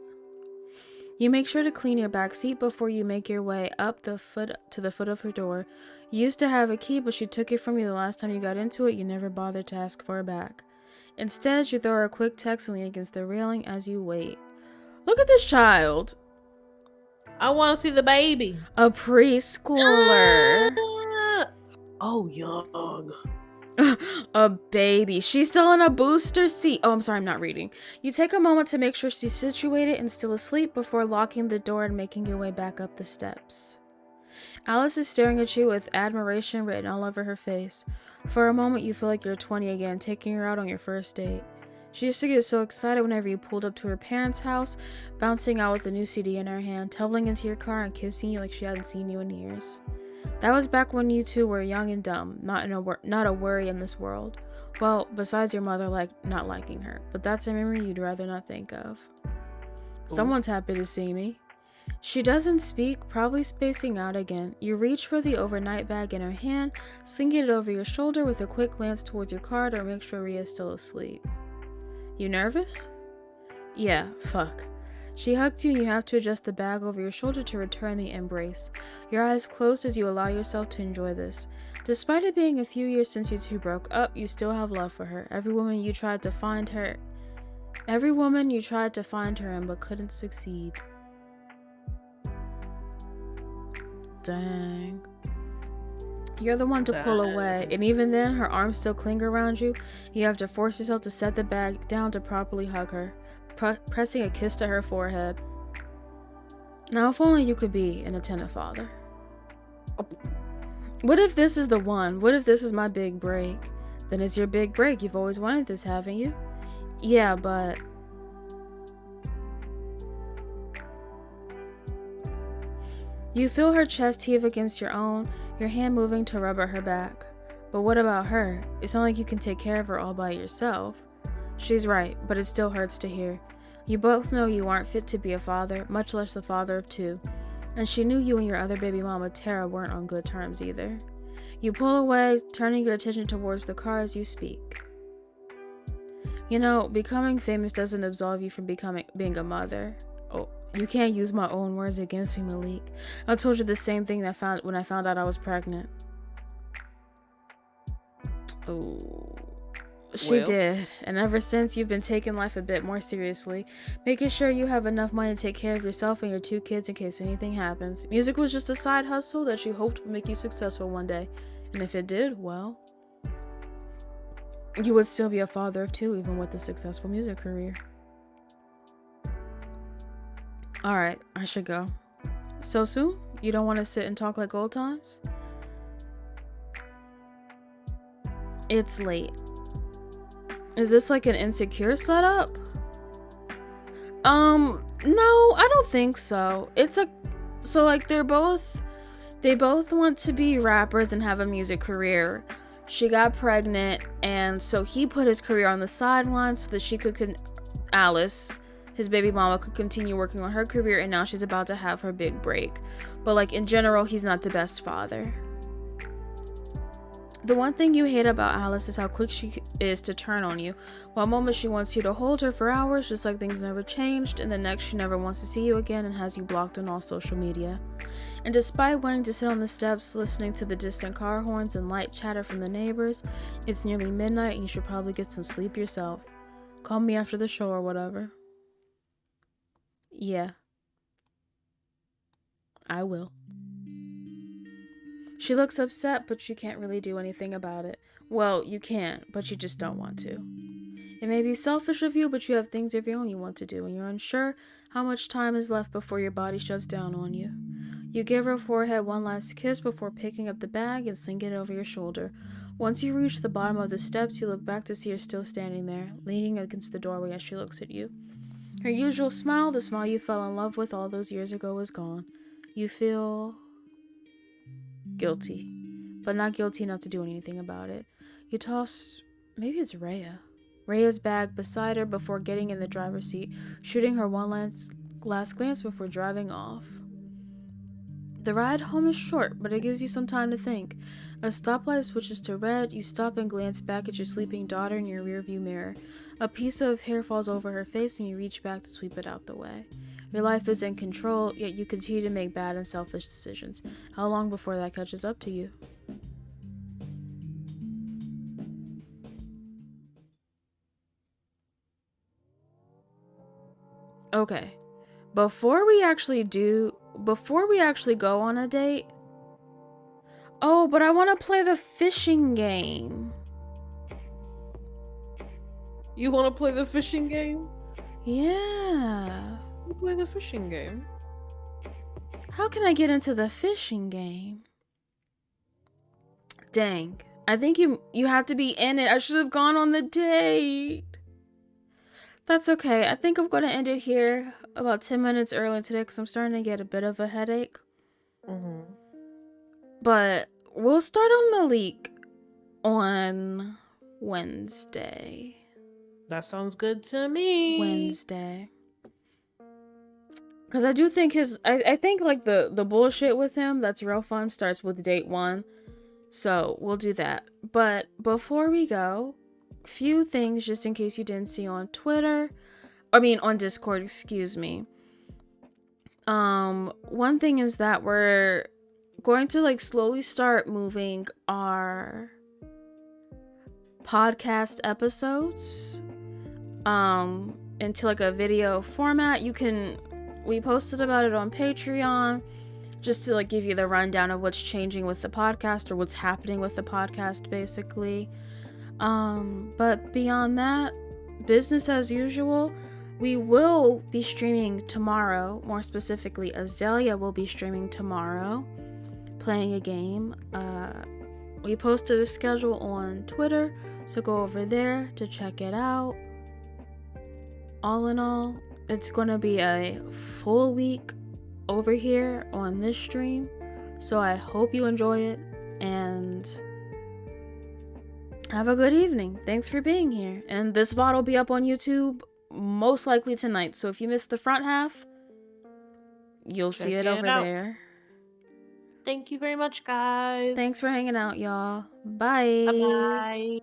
You make sure to clean your back seat before you make your way up the foot to the foot of her door. You used to have a key, but she took it from you the last time you got into it. You never bothered to ask for it back. Instead, you throw her a quick text and lean against the railing as you wait. Look at this child. I want to see the baby. A preschooler. Oh, young. A baby. She's still in a booster seat. Oh, I'm sorry, I'm not reading. You take a moment to make sure she's situated and still asleep before locking the door and making your way back up the steps. Alice is staring at you with admiration written all over her face. For a moment, you feel like you're 20 again, taking her out on your first date. She used to get so excited whenever you pulled up to her parents' house, bouncing out with a new CD in her hand, tumbling into your car and kissing you like she hadn't seen you in years. That was back when you two were young and dumb, not a worry in this world. Well, besides your mother not liking her, but that's a memory you'd rather not think of. Someone's happy to see me. She doesn't speak, probably spacing out again. You reach for the overnight bag in her hand, slinging it over your shoulder with a quick glance towards your car to make sure Ria's still asleep. You nervous? Yeah, fuck. She hugged you and you have to adjust the bag over your shoulder to return the embrace. Your eyes closed as you allow yourself to enjoy this. Despite it being a few years since you two broke up, you still have love for her. Every woman you tried to find her in but couldn't succeed. Dang. You're the one to pull away, and even then, her arms still cling around you. You have to force yourself to set the bag down to properly hug her, pressing a kiss to her forehead. Now, if only you could be an attentive father. What if this is the one? What if this is my big break? Then it's your big break. You've always wanted this, haven't you? Yeah, but... You feel her chest heave against your own, your hand moving to rub at her back. But what about her? It's not like you can take care of her all by yourself. She's right, but it still hurts to hear. You both know you aren't fit to be a father, much less the father of two. And she knew you and your other baby mama, Tara, weren't on good terms either. You pull away, turning your attention towards the car as you speak. You know, becoming famous doesn't absolve you from being a mother. Oh, you can't use my own words against me, Malik. I told you the same thing when I found out I was pregnant. Oh, she did. And ever since, you've been taking life a bit more seriously, making sure you have enough money to take care of yourself and your two kids in case anything happens. Music was just a side hustle that you hoped would make you successful one day. And if it did, well, you would still be a father of two, even with a successful music career. Alright, I should go. So soon? You don't want to sit and talk like old times? It's late. Is this like an Insecure setup? No, I don't think so. So like they both want to be rappers and have a music career. She got pregnant, and so he put his career on the sidelines so that Alice, his baby mama, could continue working on her career, and now she's about to have her big break. But like in general, he's not the best father. The one thing you hate about Alice is how quick she is to turn on you. One moment she wants you to hold her for hours, just like things never changed, and the next she never wants to see you again and has you blocked on all social media. And despite wanting to sit on the steps listening to the distant car horns and light chatter from the neighbors, it's nearly midnight and you should probably get some sleep yourself. Call me after the show or whatever. Yeah. I will. She looks upset, but you can't really do anything about it. Well, you can, but you just don't want to. It may be selfish of you, but you have things of your own you want to do, and you're unsure how much time is left before your body shuts down on you. You give her forehead one last kiss before picking up the bag and slinging it over your shoulder. Once you reach the bottom of the steps, you look back to see her still standing there, leaning against the doorway as she looks at you. Her usual smile, the smile you fell in love with all those years ago, is gone. You feel guilty, but not guilty enough to do anything about it. You toss, maybe it's Rhea's bag beside her before getting in the driver's seat, shooting her one last glance before driving off. The ride home is short, but it gives you some time to think. A stoplight switches to red, you stop and glance back at your sleeping daughter in your rearview mirror. A piece of hair falls over her face and you reach back to sweep it out the way. Your life is in control, yet you continue to make bad and selfish decisions. How long before that catches up to you? Okay. Before we actually go on a date. Oh, but I want to play the fishing game. You want to play the fishing game? Yeah. We'll play the fishing game. How can I get into the fishing game? Dang. I think you have to be in it. I should have gone on the date. That's okay. I think I'm going to end it here about 10 minutes early today because I'm starting to get a bit of a headache. But we'll start on Malik on Wednesday. That sounds good to me. Wednesday. Because I do think I think like the bullshit with him that's real fun starts with date 1. So we'll do that. But before we go, few things just in case you didn't see on on Discord, excuse me. One thing is that we're going to like slowly start moving our podcast episodes into like a video format. We posted about it on Patreon just to like give you the rundown of what's changing with the podcast or what's happening with the podcast basically. But beyond that, business as usual. We will be streaming tomorrow. More specifically, Azalea will be streaming tomorrow, playing a game. We posted a schedule on Twitter, so go over there to check it out. All in all, it's going to be a full week over here on this stream, so I hope you enjoy it and have a good evening. Thanks for being here. And this VOD will be up on YouTube most likely tonight, so if you missed the front half, you'll see it over there. Thank you very much, guys. Thanks for hanging out, y'all. Bye. Bye-bye.